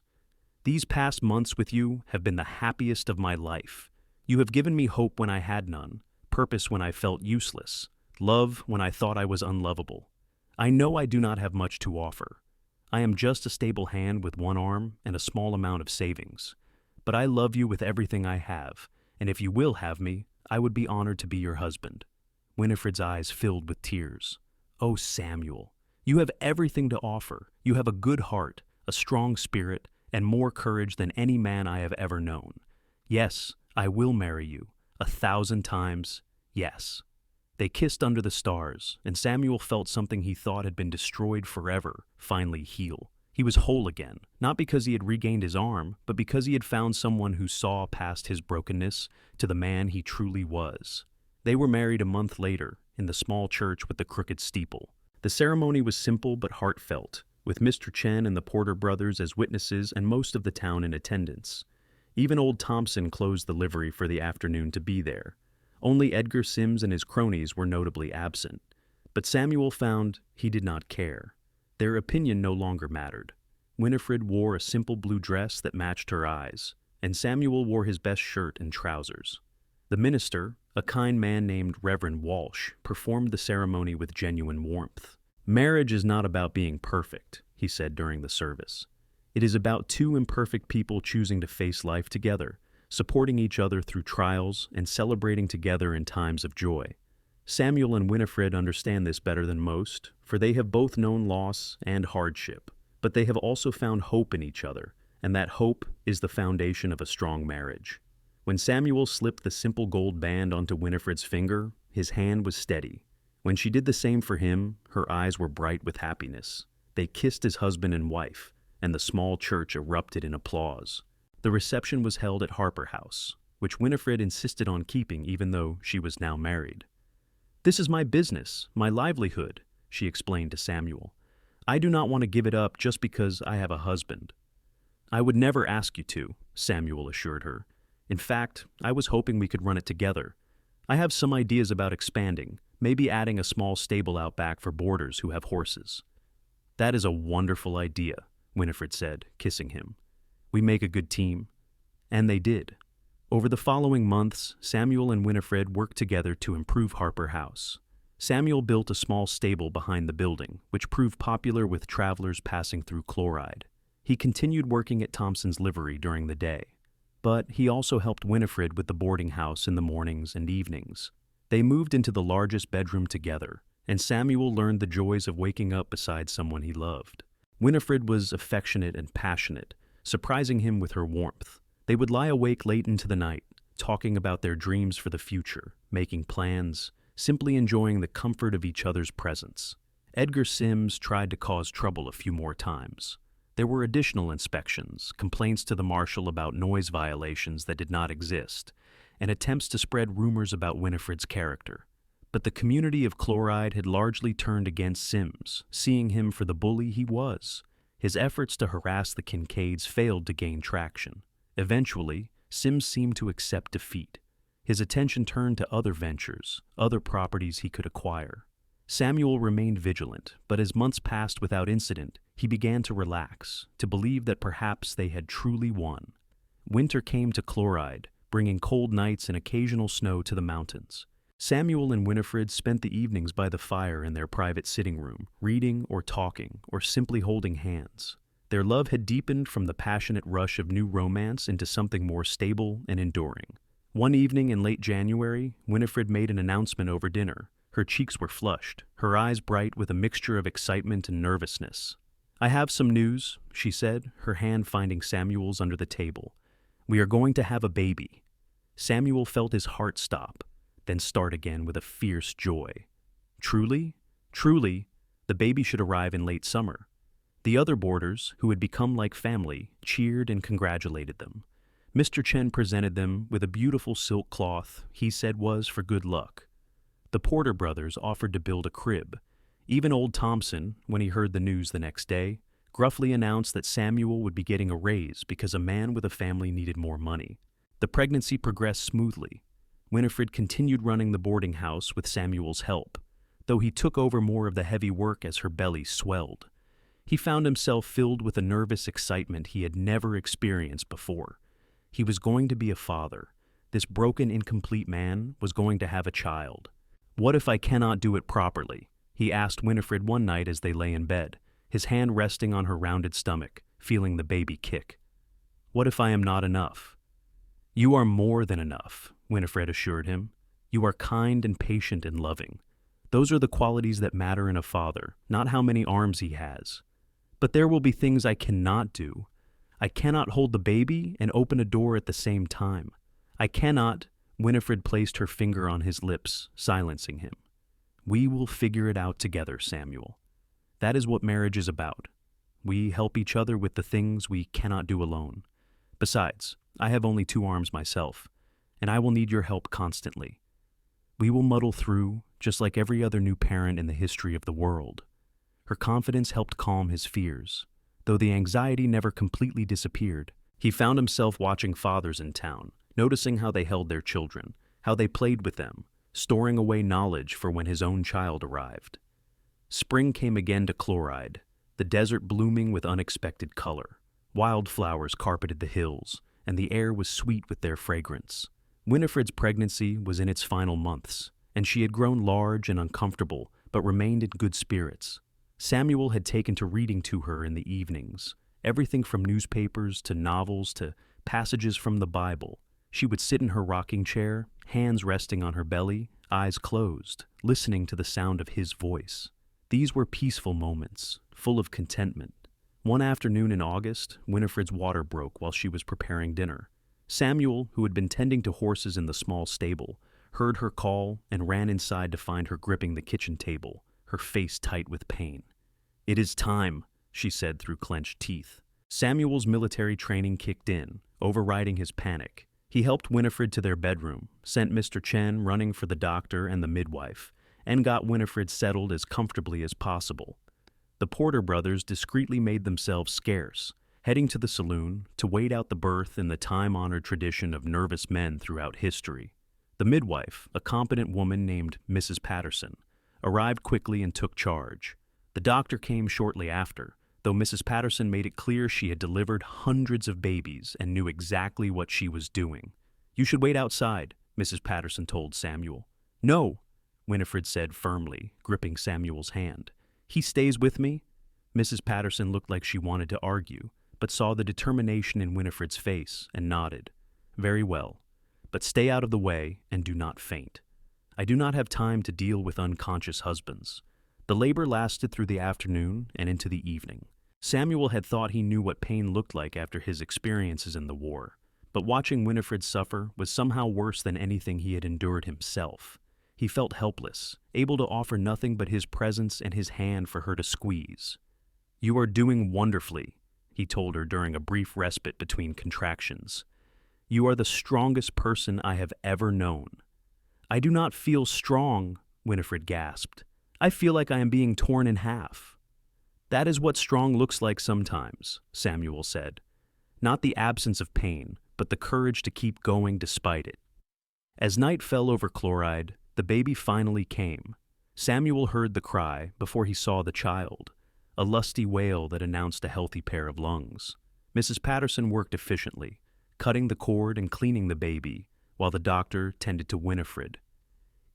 These past months with you have been the happiest of my life. You have given me hope when I had none, purpose when I felt useless, love when I thought I was unlovable. I know I do not have much to offer. I am just a stable hand with one arm and a small amount of savings. But I love you with everything I have, and if you will have me, I would be honored to be your husband. Winifred's eyes filled with tears. Oh, Samuel, you have everything to offer. You have a good heart, a strong spirit, and more courage than any man I have ever known. Yes, I will marry you, 1,000 times, yes. They kissed under the stars, and Samuel felt something he thought had been destroyed forever finally heal. He was whole again, not because he had regained his arm, but because he had found someone who saw past his brokenness to the man he truly was. They were married a month later, in the small church with the crooked steeple. The ceremony was simple but heartfelt, with Mr. Chen and the Porter brothers as witnesses and most of the town in attendance. Even old Thompson closed the livery for the afternoon to be there. Only Edgar Sims and his cronies were notably absent. But Samuel found he did not care. Their opinion no longer mattered. Winifred wore a simple blue dress that matched her eyes, and Samuel wore his best shirt and trousers. The minister, a kind man named Reverend Walsh, performed the ceremony with genuine warmth. "Marriage is not about being perfect," he said during the service. "It is about two imperfect people choosing to face life together, supporting each other through trials and celebrating together in times of joy." Samuel and Winifred understand this better than most, for they have both known loss and hardship, but they have also found hope in each other, and that hope is the foundation of a strong marriage. When Samuel slipped the simple gold band onto Winifred's finger, his hand was steady. When she did the same for him, her eyes were bright with happiness. They kissed as husband and wife, and the small church erupted in applause. The reception was held at Harper House, which Winifred insisted on keeping even though she was now married. "This is my business, my livelihood," she explained to Samuel. "I do not want to give it up just because I have a husband." "I would never ask you to," Samuel assured her. "In fact, I was hoping we could run it together. I have some ideas about expanding, maybe adding a small stable out back for boarders who have horses." "That is a wonderful idea," Winifred said, kissing him. "We make a good team." And they did. Over the following months, Samuel and Winifred worked together to improve Harper House. Samuel built a small stable behind the building, which proved popular with travelers passing through Chloride. He continued working at Thompson's livery during the day, but he also helped Winifred with the boarding house in the mornings and evenings. They moved into the largest bedroom together, and Samuel learned the joys of waking up beside someone he loved. Winifred was affectionate and passionate, surprising him with her warmth. They would lie awake late into the night, talking about their dreams for the future, making plans, simply enjoying the comfort of each other's presence. Edgar Sims tried to cause trouble a few more times. There were additional inspections, complaints to the marshal about noise violations that did not exist, and attempts to spread rumors about Winifred's character. But the community of Chloride had largely turned against Sims, seeing him for the bully he was. His efforts to harass the Kincaids failed to gain traction. Eventually, Sims seemed to accept defeat. His attention turned to other ventures, other properties he could acquire. Samuel remained vigilant, but as months passed without incident, he began to relax, to believe that perhaps they had truly won. Winter came to Chloride, bringing cold nights and occasional snow to the mountains. Samuel and Winifred spent the evenings by the fire in their private sitting room, reading or talking or simply holding hands. Their love had deepened from the passionate rush of new romance into something more stable and enduring. One evening in late January, Winifred made an announcement over dinner. Her cheeks were flushed, her eyes bright with a mixture of excitement and nervousness. "I have some news," she said, her hand finding Samuel's under the table. "We are going to have a baby." Samuel felt his heart stop, then start again with a fierce joy. Truly? Truly, the baby should arrive in late summer. The other boarders, who had become like family, cheered and congratulated them. Mr. Chen presented them with a beautiful silk cloth he said was for good luck. The Porter brothers offered to build a crib. Even old Thompson, when he heard the news the next day, gruffly announced that Samuel would be getting a raise because a man with a family needed more money. The pregnancy progressed smoothly. Winifred continued running the boarding house with Samuel's help, though he took over more of the heavy work as her belly swelled. He found himself filled with a nervous excitement he had never experienced before. He was going to be a father. This broken, incomplete man was going to have a child. "What if I cannot do it properly?" he asked Winifred one night as they lay in bed, his hand resting on her rounded stomach, feeling the baby kick. "What if I am not enough?" "You are more than enough," Winifred assured him. "You are kind and patient and loving. Those are the qualities that matter in a father, not how many arms he has. But there will be things I cannot do. I cannot hold the baby and open a door at the same time. I cannot." Winifred placed her finger on his lips, silencing him. "We will figure it out together, Samuel. That is what marriage is about. We help each other with the things we cannot do alone. Besides, I have only 2 arms myself, and I will need your help constantly. We will muddle through, just like every other new parent in the history of the world." Her confidence helped calm his fears, though the anxiety never completely disappeared. He found himself watching fathers in town, noticing how they held their children, how they played with them, storing away knowledge for when his own child arrived. Spring came again to Chloride, the desert blooming with unexpected color. Wildflowers carpeted the hills, and the air was sweet with their fragrance. Winifred's pregnancy was in its final months, and she had grown large and uncomfortable, but remained in good spirits. Samuel had taken to reading to her in the evenings, everything from newspapers to novels to passages from the Bible. She would sit in her rocking chair, hands resting on her belly, eyes closed, listening to the sound of his voice. These were peaceful moments, full of contentment. One afternoon in August, Winifred's water broke while she was preparing dinner. Samuel, who had been tending to horses in the small stable, heard her call and ran inside to find her gripping the kitchen table, her face tight with pain. "It is time," she said through clenched teeth. Samuel's military training kicked in, overriding his panic. He helped Winifred to their bedroom, sent Mr. Chen running for the doctor and the midwife, and got Winifred settled as comfortably as possible. The Porter brothers discreetly made themselves scarce, heading to the saloon to wait out the birth in the time-honored tradition of nervous men throughout history. The midwife, a competent woman named Mrs. Patterson, arrived quickly and took charge. The doctor came shortly after, though Mrs. Patterson made it clear she had delivered hundreds of babies and knew exactly what she was doing. "You should wait outside," Mrs. Patterson told Samuel. "No," Winifred said firmly, gripping Samuel's hand. "He stays with me?" Mrs. Patterson looked like she wanted to argue, but saw the determination in Winifred's face and nodded. "Very well, but stay out of the way and do not faint. I do not have time to deal with unconscious husbands." The labor lasted through the afternoon and into the evening. Samuel had thought he knew what pain looked like after his experiences in the war, but watching Winifred suffer was somehow worse than anything he had endured himself. He felt helpless, able to offer nothing but his presence and his hand for her to squeeze. "You are doing wonderfully," he told her during a brief respite between contractions. "You are the strongest person I have ever known." "I do not feel strong," Winifred gasped. "I feel like I am being torn in half." "That is what strong looks like sometimes," Samuel said. "Not the absence of pain, but the courage to keep going despite it." As night fell over Chloride, the baby finally came. Samuel heard the cry before he saw the child, a lusty wail that announced a healthy pair of lungs. Mrs. Patterson worked efficiently, cutting the cord and cleaning the baby, while the doctor tended to Winifred.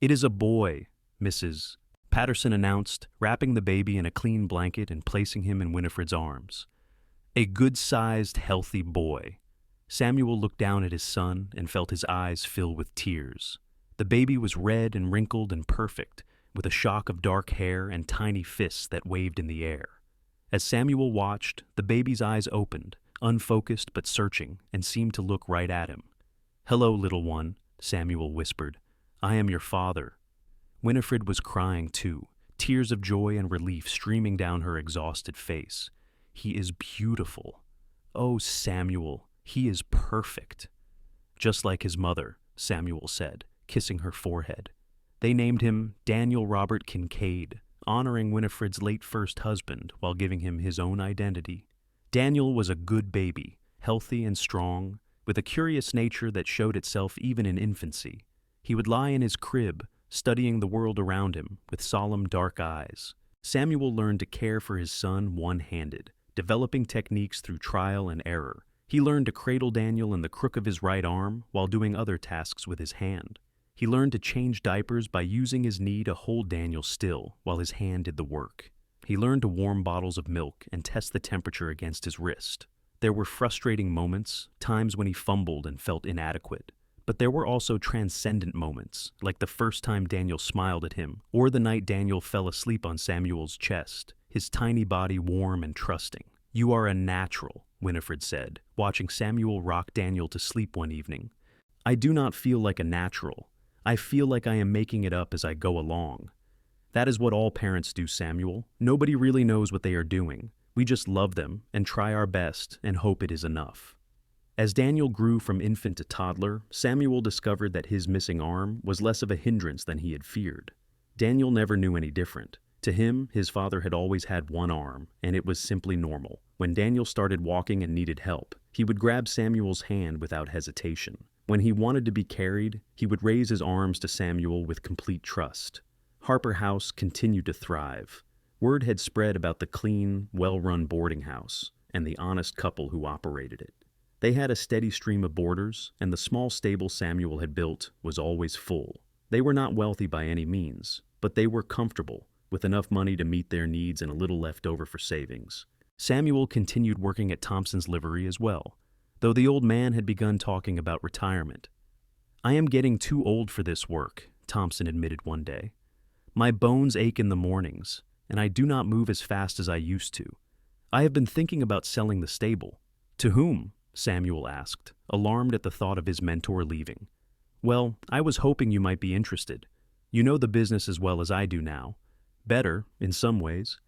"It is a boy," Mrs. Patterson announced, wrapping the baby in a clean blanket and placing him in Winifred's arms. "A good-sized, healthy boy." Samuel looked down at his son and felt his eyes fill with tears. The baby was red and wrinkled and perfect, with a shock of dark hair and tiny fists that waved in the air. As Samuel watched, the baby's eyes opened, unfocused but searching, and seemed to look right at him. "Hello, little one," Samuel whispered. "I am your father." Winifred was crying too, tears of joy and relief streaming down her exhausted face. "He is beautiful. Oh, Samuel, he is perfect." "Just like his mother," Samuel said, kissing her forehead. They named him Daniel Robert Kincaid, honoring Winifred's late first husband while giving him his own identity. Daniel was a good baby, healthy and strong, with a curious nature that showed itself even in infancy. He would lie in his crib, studying the world around him with solemn dark eyes. Samuel learned to care for his son one-handed, developing techniques through trial and error. He learned to cradle Daniel in the crook of his right arm while doing other tasks with his hand. He learned to change diapers by using his knee to hold Daniel still while his hand did the work. He learned to warm bottles of milk and test the temperature against his wrist. There were frustrating moments, times when he fumbled and felt inadequate. But there were also transcendent moments, like the first time Daniel smiled at him, or the night Daniel fell asleep on Samuel's chest, his tiny body warm and trusting. "You are a natural," Winifred said, watching Samuel rock Daniel to sleep one evening. "I do not feel like a natural. I feel like I am making it up as I go along." "That is what all parents do, Samuel. Nobody really knows what they are doing. We just love them and try our best and hope it is enough. As Daniel grew from infant to toddler, Samuel discovered that his missing arm was less of a hindrance than he had feared. Daniel never knew any different. To him, his father had always had one arm, and it was simply normal. When Daniel started walking and needed help, he would grab Samuel's hand without hesitation. When he wanted to be carried, he would raise his arms to Samuel with complete trust. Harper House continued to thrive. Word had spread about the clean, well-run boarding house and the honest couple who operated it. They had a steady stream of boarders, and the small stable Samuel had built was always full. They were not wealthy by any means, but they were comfortable, with enough money to meet their needs and a little left over for savings. Samuel continued working at Thompson's livery as well, though the old man had begun talking about retirement. "I am getting too old for this work," Thompson admitted one day. "My bones ache in the mornings, and I do not move as fast as I used to. I have been thinking about selling the stable." "To whom?" Samuel asked, alarmed at the thought of his mentor leaving. "Well, I was hoping you might be interested. You know the business as well as I do now. Better, in some ways.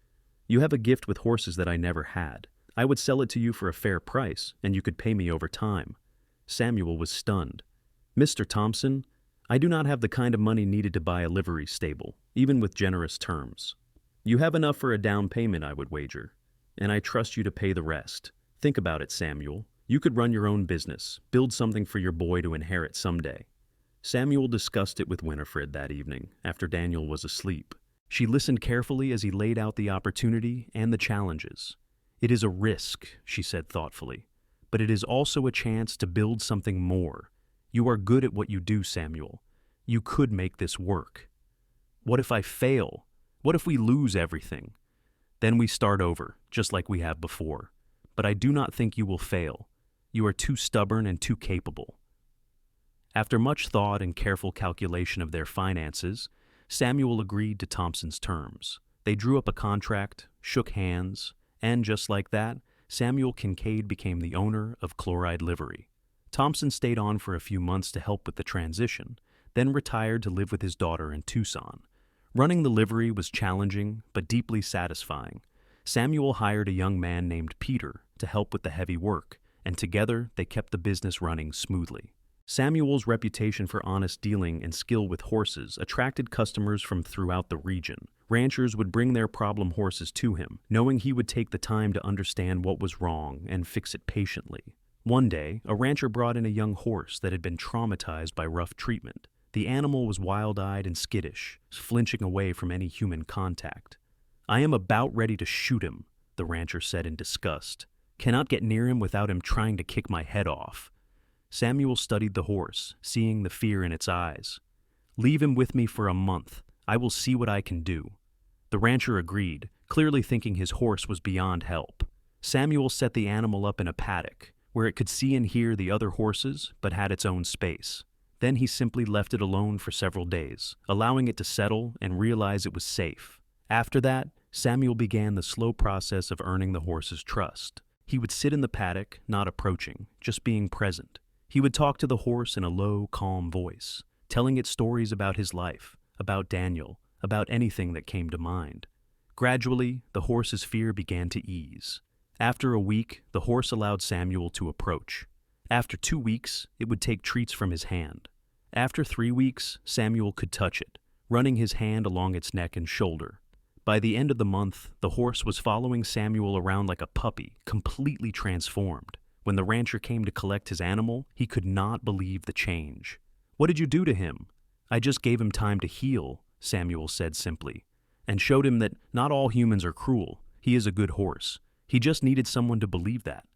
You have a gift with horses that I never had. I would sell it to you for a fair price, and you could pay me over time." Samuel was stunned. "Mr. Thompson, I do not have the kind of money needed to buy a livery stable, even with generous terms. You have enough for a down payment, I would wager, and I trust you to pay the rest. Think about it, Samuel. You could run your own business, build something for your boy to inherit someday." Samuel discussed it with Winifred that evening, after Daniel was asleep. She listened carefully as he laid out the opportunity and the challenges. "It is a risk," she said thoughtfully, "but it is also a chance to build something more. You are good at what you do, Samuel. You could make this work." "What if I fail? What if we lose everything?" "Then we start over, just like we have before. But I do not think you will fail. You are too stubborn and too capable." After much thought and careful calculation of their finances, Samuel agreed to Thompson's terms. They drew up a contract, shook hands, and just like that, Samuel Kincaid became the owner of Chloride Livery. Thompson stayed on for a few months to help with the transition, then retired to live with his daughter in Tucson. Running the livery was challenging, but deeply satisfying. Samuel hired a young man named Peter to help with the heavy work, and together they kept the business running smoothly. Samuel's reputation for honest dealing and skill with horses attracted customers from throughout the region. Ranchers would bring their problem horses to him, knowing he would take the time to understand what was wrong and fix it patiently. One day, a rancher brought in a young horse that had been traumatized by rough treatment. The animal was wild-eyed and skittish, flinching away from any human contact. "I am about ready to shoot him," the rancher said in disgust. "Cannot get near him without him trying to kick my head off." Samuel studied the horse, seeing the fear in its eyes. "Leave him with me for a month. I will see what I can do." The rancher agreed, clearly thinking his horse was beyond help. Samuel set the animal up in a paddock, where it could see and hear the other horses, but had its own space. Then he simply left it alone for several days, allowing it to settle and realize it was safe. After that, Samuel began the slow process of earning the horse's trust. He would sit in the paddock, not approaching, just being present. He would talk to the horse in a low, calm voice, telling it stories about his life, about Daniel, about anything that came to mind. Gradually, the horse's fear began to ease. After a week, the horse allowed Samuel to approach. After 2 weeks, it would take treats from his hand. After 3 weeks, Samuel could touch it, running his hand along its neck and shoulder. By the end of the month, the horse was following Samuel around like a puppy, completely transformed. When the rancher came to collect his animal, he could not believe the change. "What did you do to him?" "I just gave him time to heal," Samuel said simply, and showed him that not all humans are cruel. He is a good horse. He just needed someone to believe that.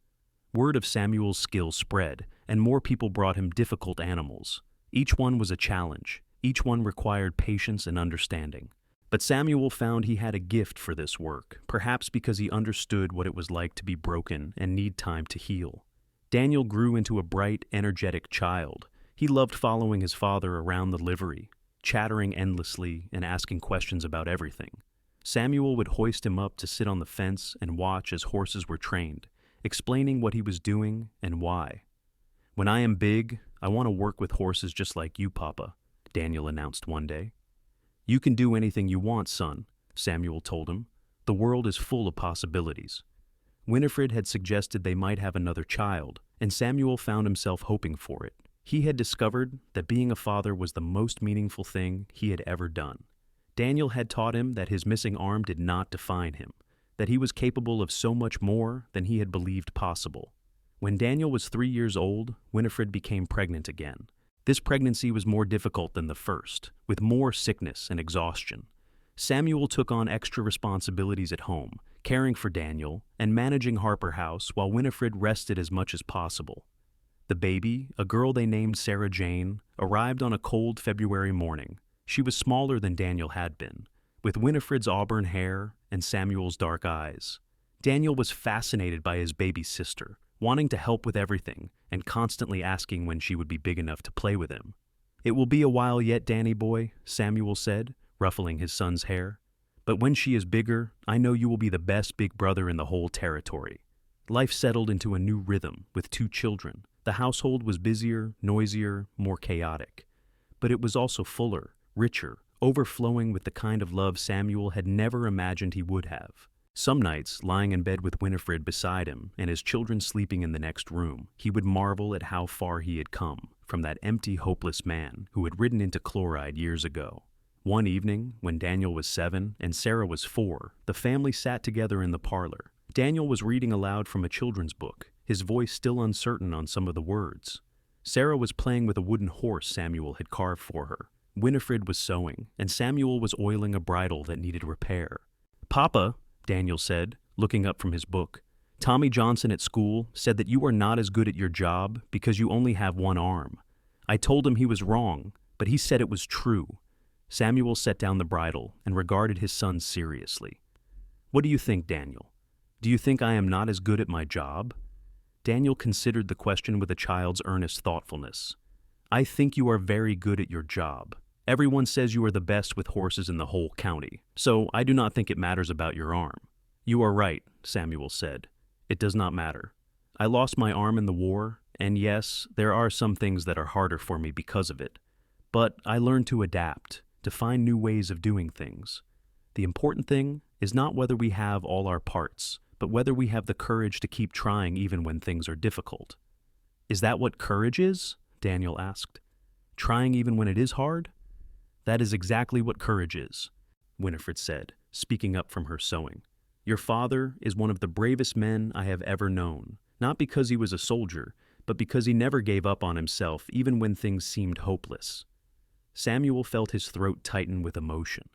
Word of Samuel's skill spread, and more people brought him difficult animals. Each one was a challenge. Each one required patience and understanding. But Samuel found he had a gift for this work, perhaps because he understood what it was like to be broken and need time to heal. Daniel grew into a bright, energetic child. He loved following his father around the livery, chattering endlessly and asking questions about everything. Samuel would hoist him up to sit on the fence and watch as horses were trained, explaining what he was doing and why. "When I am big, I want to work with horses just like you, Papa," Daniel announced one day. "You can do anything you want, son," Samuel told him. "The world is full of possibilities. Winifred had suggested they might have another child, and Samuel found himself hoping for it. He had discovered that being a father was the most meaningful thing he had ever done. Daniel had taught him that his missing arm did not define him, that he was capable of so much more than he had believed possible. When Daniel was 3 years old, Winifred became pregnant again. This pregnancy was more difficult than the first, with more sickness and exhaustion. Samuel took on extra responsibilities at home, caring for Daniel and managing Harper House while Winifred rested as much as possible. The baby, a girl they named Sarah Jane, arrived on a cold February morning. She was smaller than Daniel had been, with Winifred's auburn hair and Samuel's dark eyes. Daniel was fascinated by his baby sister, wanting to help with everything and constantly asking when she would be big enough to play with him. "It will be a while yet, Danny boy," Samuel said, ruffling his son's hair. "But when she is bigger, I know you will be the best big brother in the whole territory." Life settled into a new rhythm with 2 children. The household was busier, noisier, more chaotic. But it was also fuller, richer, overflowing with the kind of love Samuel had never imagined he would have. Some nights, lying in bed with Winifred beside him and his children sleeping in the next room, he would marvel at how far he had come from that empty, hopeless man who had ridden into Chloride years ago. One evening, when Daniel was 7 and Sarah was 4, the family sat together in the parlor. Daniel was reading aloud from a children's book, his voice still uncertain on some of the words. Sarah was playing with a wooden horse Samuel had carved for her. Winifred was sewing, and Samuel was oiling a bridle that needed repair. "Papa," Daniel said, looking up from his book, "Tommy Johnson at school said that you are not as good at your job because you only have one arm. I told him he was wrong, but he said it was true." Samuel set down the bridle and regarded his son seriously. "What do you think, Daniel? Do you think I am not as good at my job?" Daniel considered the question with a child's earnest thoughtfulness. "I think you are very good at your job. Everyone says you are the best with horses in the whole county, so I do not think it matters about your arm." "You are right," Samuel said. "It does not matter. I lost my arm in the war, and yes, there are some things that are harder for me because of it. But I learned to adapt, to find new ways of doing things. The important thing is not whether we have all our parts, but whether we have the courage to keep trying even when things are difficult." "Is that what courage is?" Daniel asked. "Trying even when it is hard?" "That is exactly what courage is," Winifred said, speaking up from her sewing. "Your father is one of the bravest men I have ever known, not because he was a soldier, but because he never gave up on himself even when things seemed hopeless." Samuel felt his throat tighten with emotion.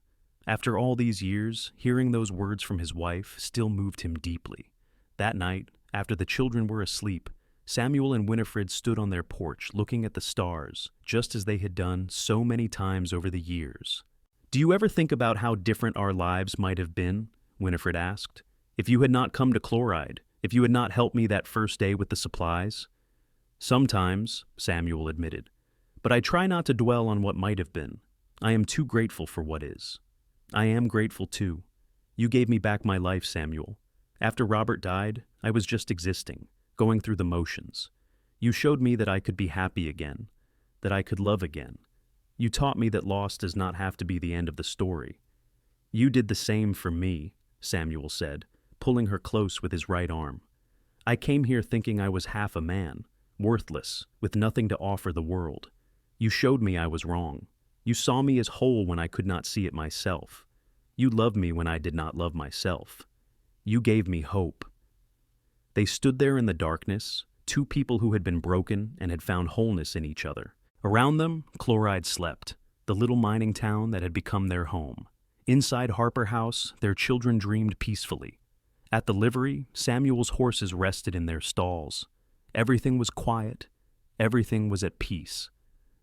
After all these years, hearing those words from his wife still moved him deeply. That night, after the children were asleep, Samuel and Winifred stood on their porch looking at the stars, just as they had done so many times over the years. "Do you ever think about how different our lives might have been?" Winifred asked. "If you had not come to Chloride, if you had not helped me that first day with the supplies?" "Sometimes," Samuel admitted. "But I try not to dwell on what might have been. I am too grateful for what is." "I am grateful too. You gave me back my life, Samuel. After Robert died, I was just existing, going through the motions. You showed me that I could be happy again, that I could love again. You taught me that loss does not have to be the end of the story." "You did the same for me," Samuel said, pulling her close with his right arm. "I came here thinking I was half a man, worthless, with nothing to offer the world. You showed me I was wrong. You saw me as whole when I could not see it myself. You loved me when I did not love myself. You gave me hope." They stood there in the darkness, 2 people who had been broken and had found wholeness in each other. Around them, Chloride slept, the little mining town that had become their home. Inside Harper House, their children dreamed peacefully. At the livery, Samuel's horses rested in their stalls. Everything was quiet. Everything was at peace.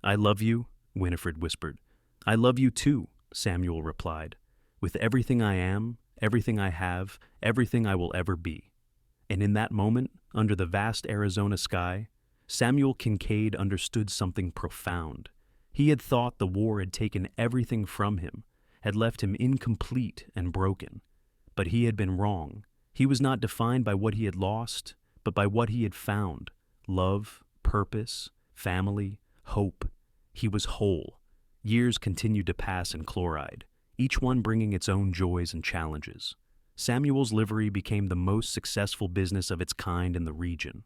"I love you," Winifred whispered. "I love you too," Samuel replied. "With everything I am, everything I have, everything I will ever be." And in that moment, under the vast Arizona sky, Samuel Kincaid understood something profound. He had thought the war had taken everything from him, had left him incomplete and broken. But he had been wrong. He was not defined by what he had lost, but by what he had found: love, purpose, family, hope. He was whole. Years continued to pass in Chloride, each one bringing its own joys and challenges. Samuel's livery became the most successful business of its kind in the region.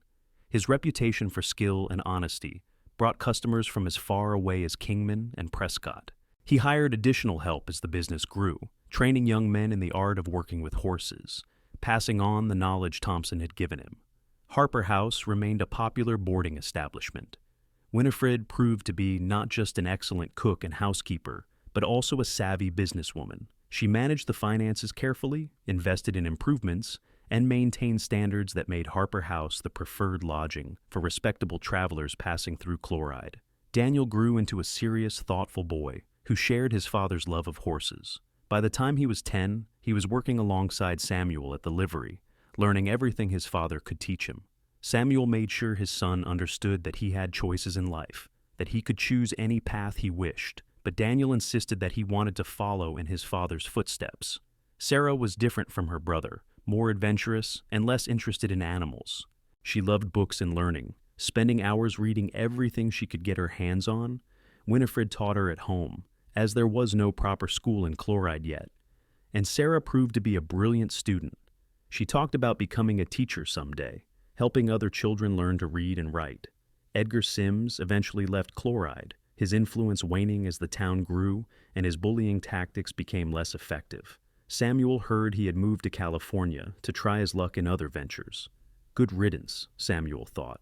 His reputation for skill and honesty brought customers from as far away as Kingman and Prescott. He hired additional help as the business grew, training young men in the art of working with horses, passing on the knowledge Thompson had given him. Harper House remained a popular boarding establishment. Winifred proved to be not just an excellent cook and housekeeper, but also a savvy businesswoman. She managed the finances carefully, invested in improvements, and maintained standards that made Harper House the preferred lodging for respectable travelers passing through Chloride. Daniel grew into a serious, thoughtful boy who shared his father's love of horses. By the time he was 10, he was working alongside Samuel at the livery, learning everything his father could teach him. Samuel made sure his son understood that he had choices in life, that he could choose any path he wished, but Daniel insisted that he wanted to follow in his father's footsteps. Sarah was different from her brother, more adventurous and less interested in animals. She loved books and learning, spending hours reading everything she could get her hands on. Winifred taught her at home, as there was no proper school in Chloride yet, and Sarah proved to be a brilliant student. She talked about becoming a teacher someday, helping other children learn to read and write. Edgar Sims eventually left Chloride, his influence waning as the town grew and his bullying tactics became less effective. Samuel heard he had moved to California to try his luck in other ventures. Good riddance, Samuel thought,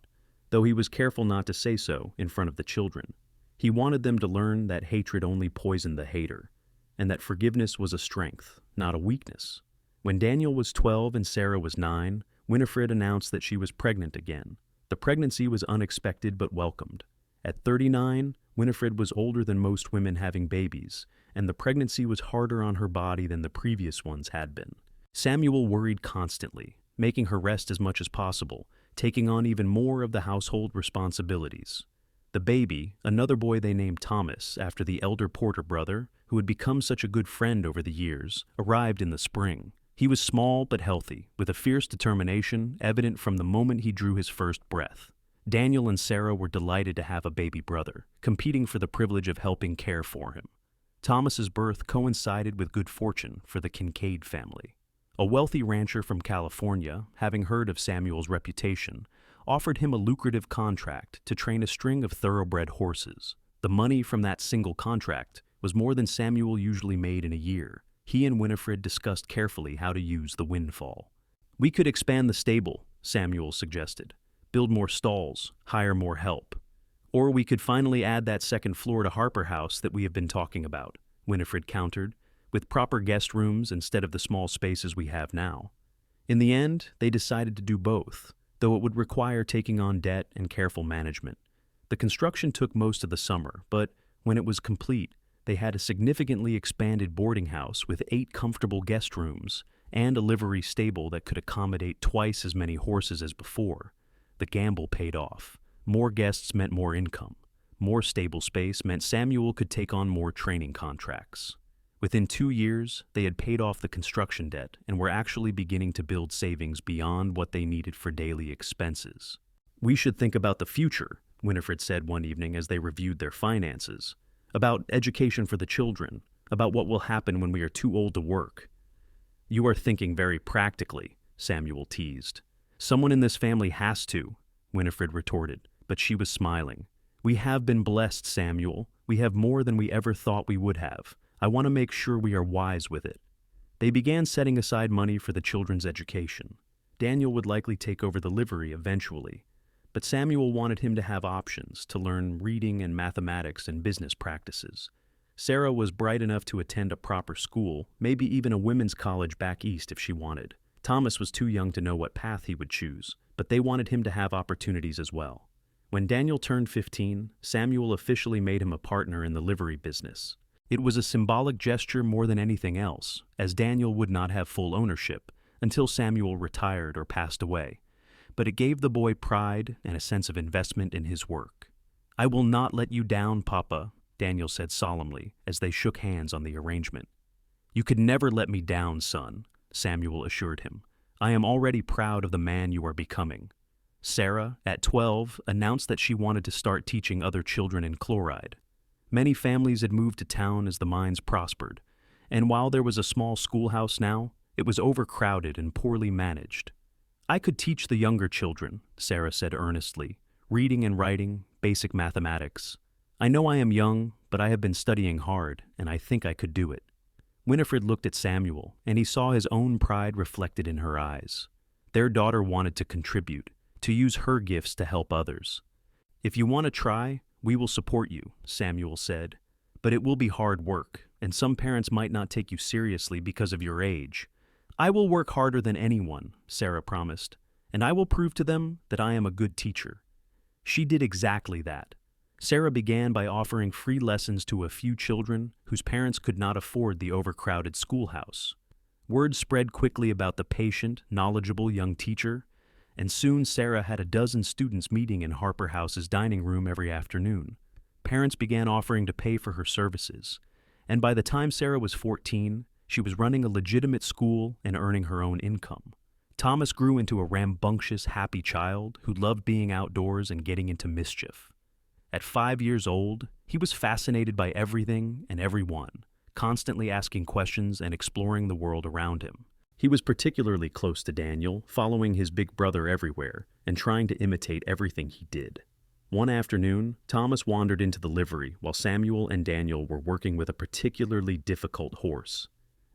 though he was careful not to say so in front of the children. He wanted them to learn that hatred only poisoned the hater, and that forgiveness was a strength, not a weakness. When Daniel was 12 and Sarah was 9, Winifred announced that she was pregnant again. The pregnancy was unexpected but welcomed. At 39, Winifred was older than most women having babies, and the pregnancy was harder on her body than the previous ones had been. Samuel worried constantly, making her rest as much as possible, taking on even more of the household responsibilities. The baby, another boy they named Thomas after the elder Porter brother, who had become such a good friend over the years, arrived in the spring. He was small but healthy, with a fierce determination evident from the moment he drew his first breath. Daniel and Sarah were delighted to have a baby brother, competing for the privilege of helping care for him. Thomas's birth coincided with good fortune for the Kincaid family. A wealthy rancher from California, having heard of Samuel's reputation, offered him a lucrative contract to train a string of thoroughbred horses. The money from that single contract was more than Samuel usually made in a year. He and Winifred discussed carefully how to use the windfall. "We could expand the stable," Samuel suggested. "Build more stalls, hire more help. Or we could finally add that second floor to Harper House that we have been talking about," Winifred countered, "with proper guest rooms instead of the small spaces we have now." In the end, they decided to do both, though it would require taking on debt and careful management. The construction took most of the summer, but when it was complete, they had a significantly expanded boarding house with 8 comfortable guest rooms and a livery stable that could accommodate twice as many horses as before. The gamble paid off. More guests meant more income. More stable space meant Samuel could take on more training contracts. Within 2 years, they had paid off the construction debt and were actually beginning to build savings beyond what they needed for daily expenses. "We should think about the future," Winifred said one evening as they reviewed their finances. "About education for the children, about what will happen when we are too old to work." "You are thinking very practically," Samuel teased. "Someone in this family has to," Winifred retorted, but she was smiling. "We have been blessed, Samuel. We have more than we ever thought we would have. I want to make sure we are wise with it." They began setting aside money for the children's education. Daniel would likely take over the livery eventually, but Samuel wanted him to have options to learn reading and mathematics and business practices. Sarah was bright enough to attend a proper school, maybe even a women's college back east if she wanted. Thomas was too young to know what path he would choose, but they wanted him to have opportunities as well. When Daniel turned 15, Samuel officially made him a partner in the livery business. It was a symbolic gesture more than anything else, as Daniel would not have full ownership until Samuel retired or passed away, but it gave the boy pride and a sense of investment in his work. "I will not let you down, Papa," Daniel said solemnly as they shook hands on the arrangement. "You could never let me down, son," Samuel assured him. "I am already proud of the man you are becoming." Sarah, at 12, announced that she wanted to start teaching other children in Chloride. Many families had moved to town as the mines prospered, and while there was a small schoolhouse now, It was overcrowded and poorly managed. I could teach the younger children, Sarah said earnestly, reading and writing, basic mathematics. I know I am young, but I have been studying hard, and I think I could do it. Winifred looked at Samuel, and he saw his own pride reflected in her eyes. Their daughter wanted to contribute, to use her gifts to help others. If you want to try, we will support you, Samuel said. But it will be hard work, and some parents might not take you seriously because of your age. I will work harder than anyone, Sarah promised, and I will prove to them that I am a good teacher. She did exactly that. Sarah began by offering free lessons to a few children whose parents could not afford the overcrowded schoolhouse. Word spread quickly about the patient, knowledgeable young teacher, and soon Sarah had a dozen students meeting in Harper House's dining room every afternoon. Parents began offering to pay for her services, and by the time Sarah was 14, she was running a legitimate school and earning her own income. Thomas grew into a rambunctious, happy child who loved being outdoors and getting into mischief. At 5 years old, he was fascinated by everything and everyone, constantly asking questions and exploring the world around him. He was particularly close to Daniel, following his big brother everywhere and trying to imitate everything he did. One afternoon, Thomas wandered into the livery while Samuel and Daniel were working with a particularly difficult horse.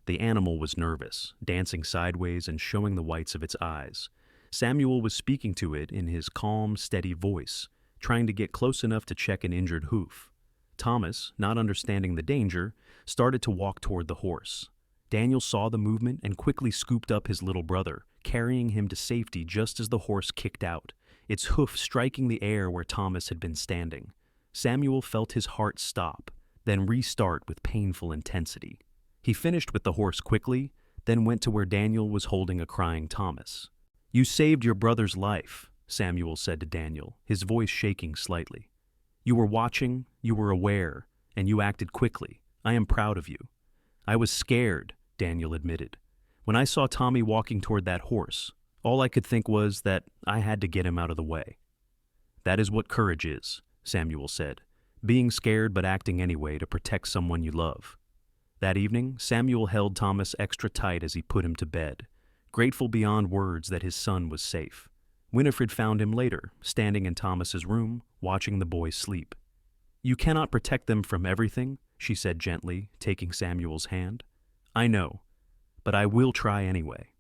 The animal was nervous, dancing sideways and showing the whites of its eyes. Samuel was speaking to it in his calm, steady voice, trying to get close enough to check an injured hoof. Thomas, not understanding the danger, started to walk toward the horse. Daniel saw the movement and quickly scooped up his little brother, carrying him to safety just as the horse kicked out, its hoof striking the air where Thomas had been standing. Samuel felt his heart stop, then restart with painful intensity. He finished with the horse quickly, then went to where Daniel was holding a crying Thomas. "You saved your brother's life," Samuel said to Daniel, his voice shaking slightly. "You were watching, you were aware, and you acted quickly. I am proud of you." "I was scared," Daniel admitted. "When I saw Tommy walking toward that horse, all I could think was that I had to get him out of the way." "That is what courage is," Samuel said, "being scared but acting anyway to protect someone you love." That evening, Samuel held Thomas extra tight as he put him to bed, grateful beyond words that his son was safe. Winifred found him later, standing in Thomas's room, watching the boy sleep. "You cannot protect them from everything," she said gently, taking Samuel's hand. "I know, but I will try anyway."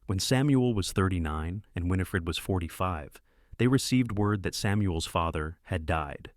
When Samuel was 39 and Winifred was 45, they received word that Samuel's father had died.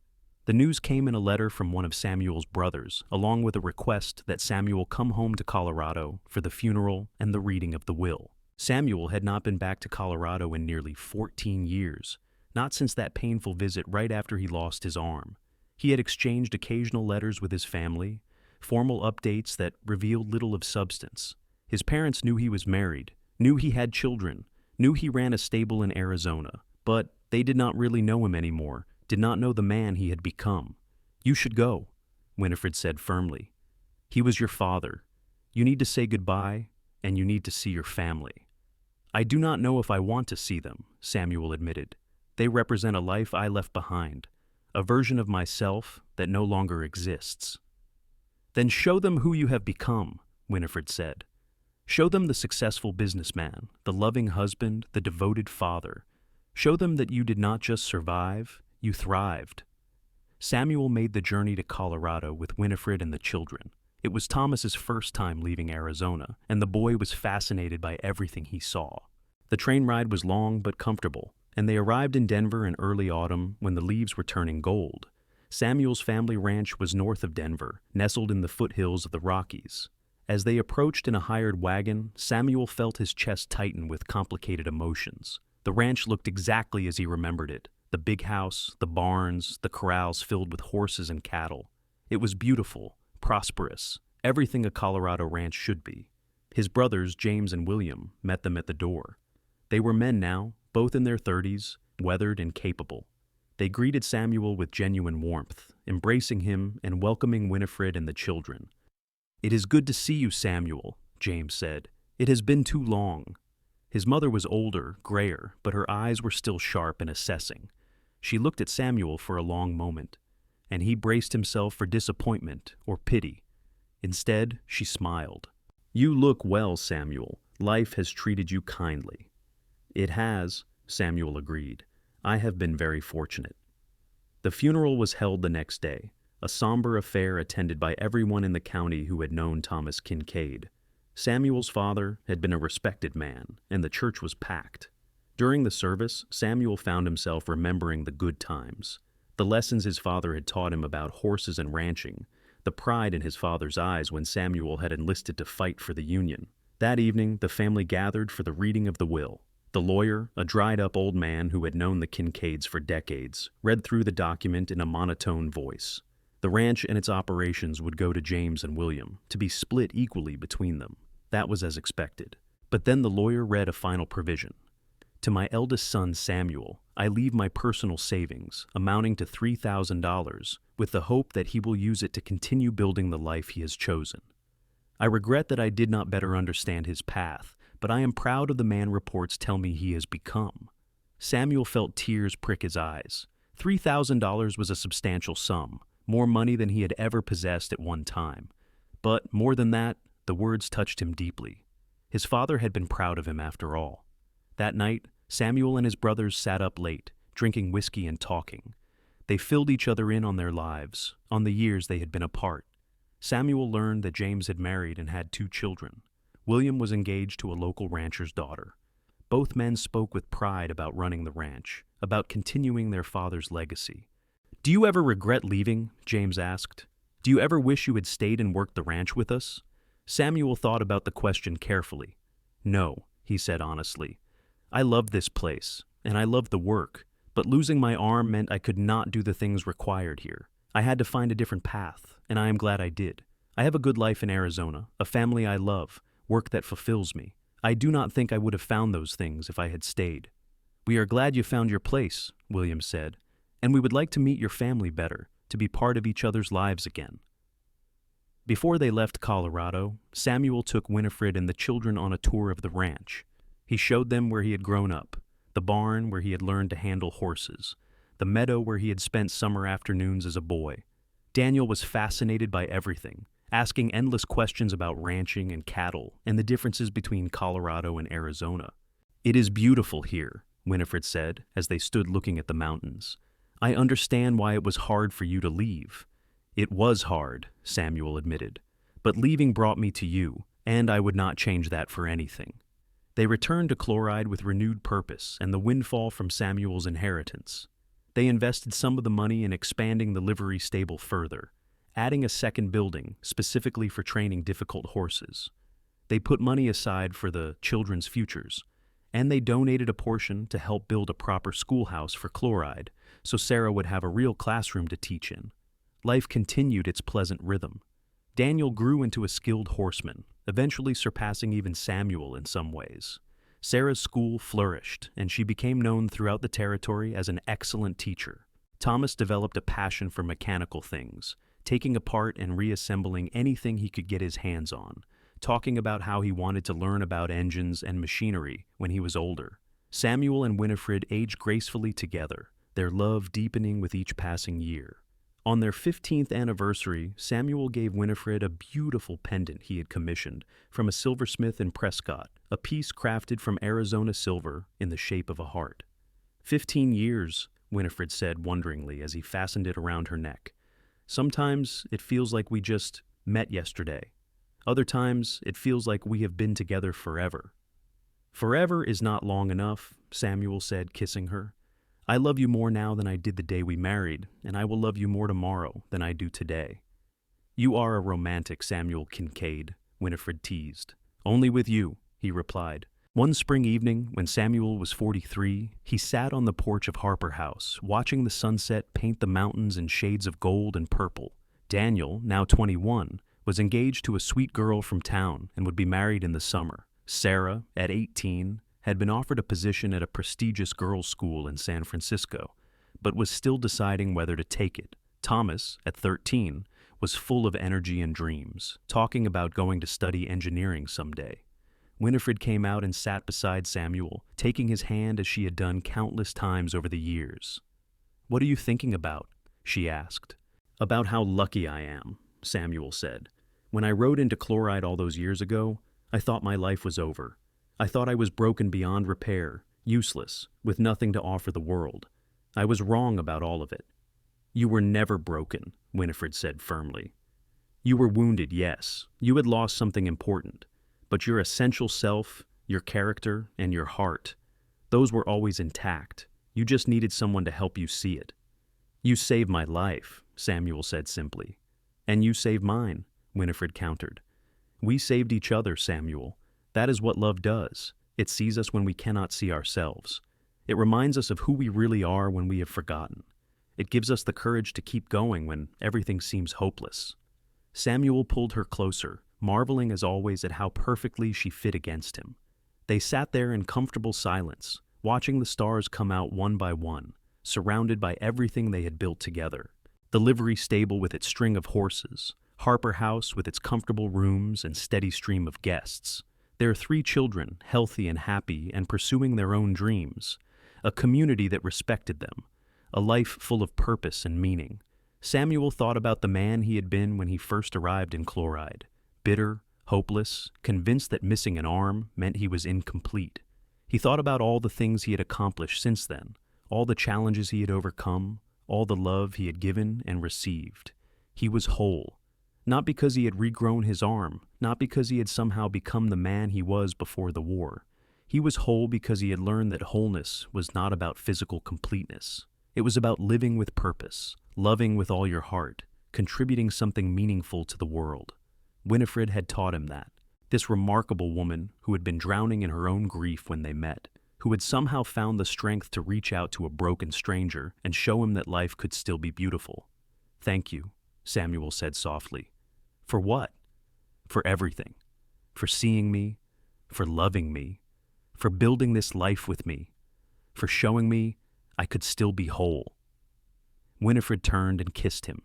The news came in a letter from one of Samuel's brothers, along with a request that Samuel come home to Colorado for the funeral and the reading of the will. Samuel had not been back to Colorado in nearly 14 years, not since that painful visit right after he lost his arm. He had exchanged occasional letters with his family, formal updates that revealed little of substance. His parents knew he was married, knew he had children, knew he ran a stable in Arizona, but they did not really know him anymore, did not know the man he had become. "You should go," Winifred said firmly. "He was your father. You need to say goodbye, and you need to see your family." "I do not know if I want to see them," Samuel admitted. "They represent a life I left behind, a version of myself that no longer exists." "Then show them who you have become," Winifred said. "Show them the successful businessman, the loving husband, the devoted father. Show them that you did not just survive, you thrived." Samuel made the journey to Colorado with Winifred and the children. It was Thomas's first time leaving Arizona, and the boy was fascinated by everything he saw. The train ride was long but comfortable, and they arrived in Denver in early autumn when the leaves were turning gold. Samuel's family ranch was north of Denver, nestled in the foothills of the Rockies. As they approached in a hired wagon, Samuel felt his chest tighten with complicated emotions. The ranch looked exactly as he remembered it. The big house, the barns, the corrals filled with horses and cattle. It was beautiful, prosperous, everything a Colorado ranch should be. His brothers, James and William, met them at the door. They were men now, both in their 30s, weathered and capable. They greeted Samuel with genuine warmth, embracing him and welcoming Winifred and the children. "It is good to see you, Samuel," James said. "It has been too long." His mother was older, grayer, but her eyes were still sharp and assessing. She looked at Samuel for a long moment, and he braced himself for disappointment or pity. Instead, she smiled. "You look well, Samuel. Life has treated you kindly." "It has," Samuel agreed. "I have been very fortunate." The funeral was held the next day, a somber affair attended by everyone in the county who had known Thomas Kincaid. Samuel's father had been a respected man, and the church was packed. During the service, Samuel found himself remembering the good times, the lessons his father had taught him about horses and ranching, the pride in his father's eyes when Samuel had enlisted to fight for the Union. That evening, the family gathered for the reading of the will. The lawyer, a dried-up old man who had known the Kincaids for decades, read through the document in a monotone voice. The ranch and its operations would go to James and William, to be split equally between them. That was as expected. But then the lawyer read a final provision. "To my eldest son, Samuel, I leave my personal savings, amounting to $3,000, with the hope that he will use it to continue building the life he has chosen. I regret that I did not better understand his path, but I am proud of the man reports tell me he has become." Samuel felt tears prick his eyes. $3,000 was a substantial sum, more money than he had ever possessed at one time. But more than that, the words touched him deeply. His father had been proud of him after all. That night, Samuel and his brothers sat up late, drinking whiskey and talking. They filled each other in on their lives, on the years they had been apart. Samuel learned that James had married and had 2 children. William was engaged to a local rancher's daughter. Both men spoke with pride about running the ranch, about continuing their father's legacy. "Do you ever regret leaving?" James asked. "Do you ever wish you had stayed and worked the ranch with us?" Samuel thought about the question carefully. "No," he said honestly. "I loved this place, and I loved the work, but losing my arm meant I could not do the things required here. I had to find a different path, and I am glad I did. I have a good life in Arizona, a family I love, work that fulfills me. I do not think I would have found those things if I had stayed." "We are glad you found your place," William said, "and we would like to meet your family better, to be part of each other's lives again." Before they left Colorado, Samuel took Winifred and the children on a tour of the ranch. He showed them where he had grown up, the barn where he had learned to handle horses, the meadow where he had spent summer afternoons as a boy. Daniel was fascinated by everything, asking endless questions about ranching and cattle and the differences between Colorado and Arizona. "It is beautiful here," Winifred said as they stood looking at the mountains. "I understand why it was hard for you to leave." "It was hard," Samuel admitted, "but leaving brought me to you, and I would not change that for anything." They returned to Chloride with renewed purpose and the windfall from Samuel's inheritance. They invested some of the money in expanding the livery stable further, adding a second building specifically for training difficult horses. They put money aside for the children's futures, and they donated a portion to help build a proper schoolhouse for Chloride, so Sarah would have a real classroom to teach in. Life continued its pleasant rhythm. Daniel grew into a skilled horseman, eventually surpassing even Samuel in some ways. Sarah's school flourished, and she became known throughout the territory as an excellent teacher. Thomas developed a passion for mechanical things, taking apart and reassembling anything he could get his hands on, talking about how he wanted to learn about engines and machinery when he was older. Samuel and Winifred aged gracefully together, their love deepening with each passing year. On their 15th anniversary, Samuel gave Winifred a beautiful pendant he had commissioned from a silversmith in Prescott, a piece crafted from Arizona silver in the shape of a heart. 15 years, Winifred said wonderingly as he fastened it around her neck. "Sometimes it feels like we just met yesterday. Other times it feels like we have been together forever." "Forever is not long enough," Samuel said, kissing her. "I love you more now than I did the day we married, and I will love you more tomorrow than I do today." "You are a romantic, Samuel Kincaid," Winifred teased. "Only with you," he replied. One spring evening, when Samuel was 43, he sat on the porch of Harper House, watching the sunset paint the mountains in shades of gold and purple. Daniel, now 21, was engaged to a sweet girl from town and would be married in the summer. Sarah, at 18, had been offered a position at a prestigious girls' school in San Francisco, but was still deciding whether to take it. Thomas, at 13, was full of energy and dreams, talking about going to study engineering someday. Winifred came out and sat beside Samuel, taking his hand as she had done countless times over the years. "What are you thinking about?" she asked. "About how lucky I am," Samuel said. When I rode into Chloride all those years ago, I thought my life was over. I thought I was broken beyond repair, useless, with nothing to offer the world. I was wrong about all of it. You were never broken, Winifred said firmly. You were wounded, yes. You had lost something important. But your essential self, your character, and your heart, those were always intact. You just needed someone to help you see it. You saved my life, Samuel said simply. And you saved mine, Winifred countered. We saved each other, Samuel. That is what love does. It sees us when we cannot see ourselves. It reminds us of who we really are when we have forgotten. It gives us the courage to keep going when everything seems hopeless. Samuel pulled her closer, marveling as always at how perfectly she fit against him. They sat there in comfortable silence, watching the stars come out one by one, surrounded by everything they had built together. The livery stable with its string of horses, Harper House with its comfortable rooms and steady stream of guests, their 3 children, healthy and happy and pursuing their own dreams, a community that respected them, a life full of purpose and meaning. Samuel thought about the man he had been when he first arrived in Chloride, bitter, hopeless, convinced that missing an arm meant he was incomplete. He thought about all the things he had accomplished since then, all the challenges he had overcome, all the love he had given and received. He was whole. Not because he had regrown his arm, not because he had somehow become the man he was before the war. He was whole because he had learned that wholeness was not about physical completeness. It was about living with purpose, loving with all your heart, contributing something meaningful to the world. Winifred had taught him that. This remarkable woman who had been drowning in her own grief when they met, who had somehow found the strength to reach out to a broken stranger and show him that life could still be beautiful. "Thank you," Samuel said softly. "For what?" "For everything. For seeing me, for loving me, for building this life with me, for showing me I could still be whole." Winifred turned and kissed him,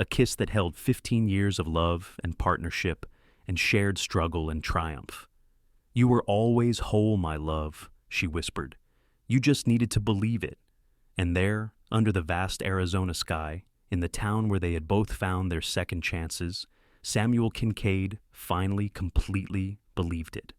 a kiss that held 15 years of love and partnership and shared struggle and triumph. "You were always whole, my love," she whispered. "You just needed to believe it." And there, under the vast Arizona sky, in the town where they had both found their second chances, Samuel Kincaid finally completely believed it.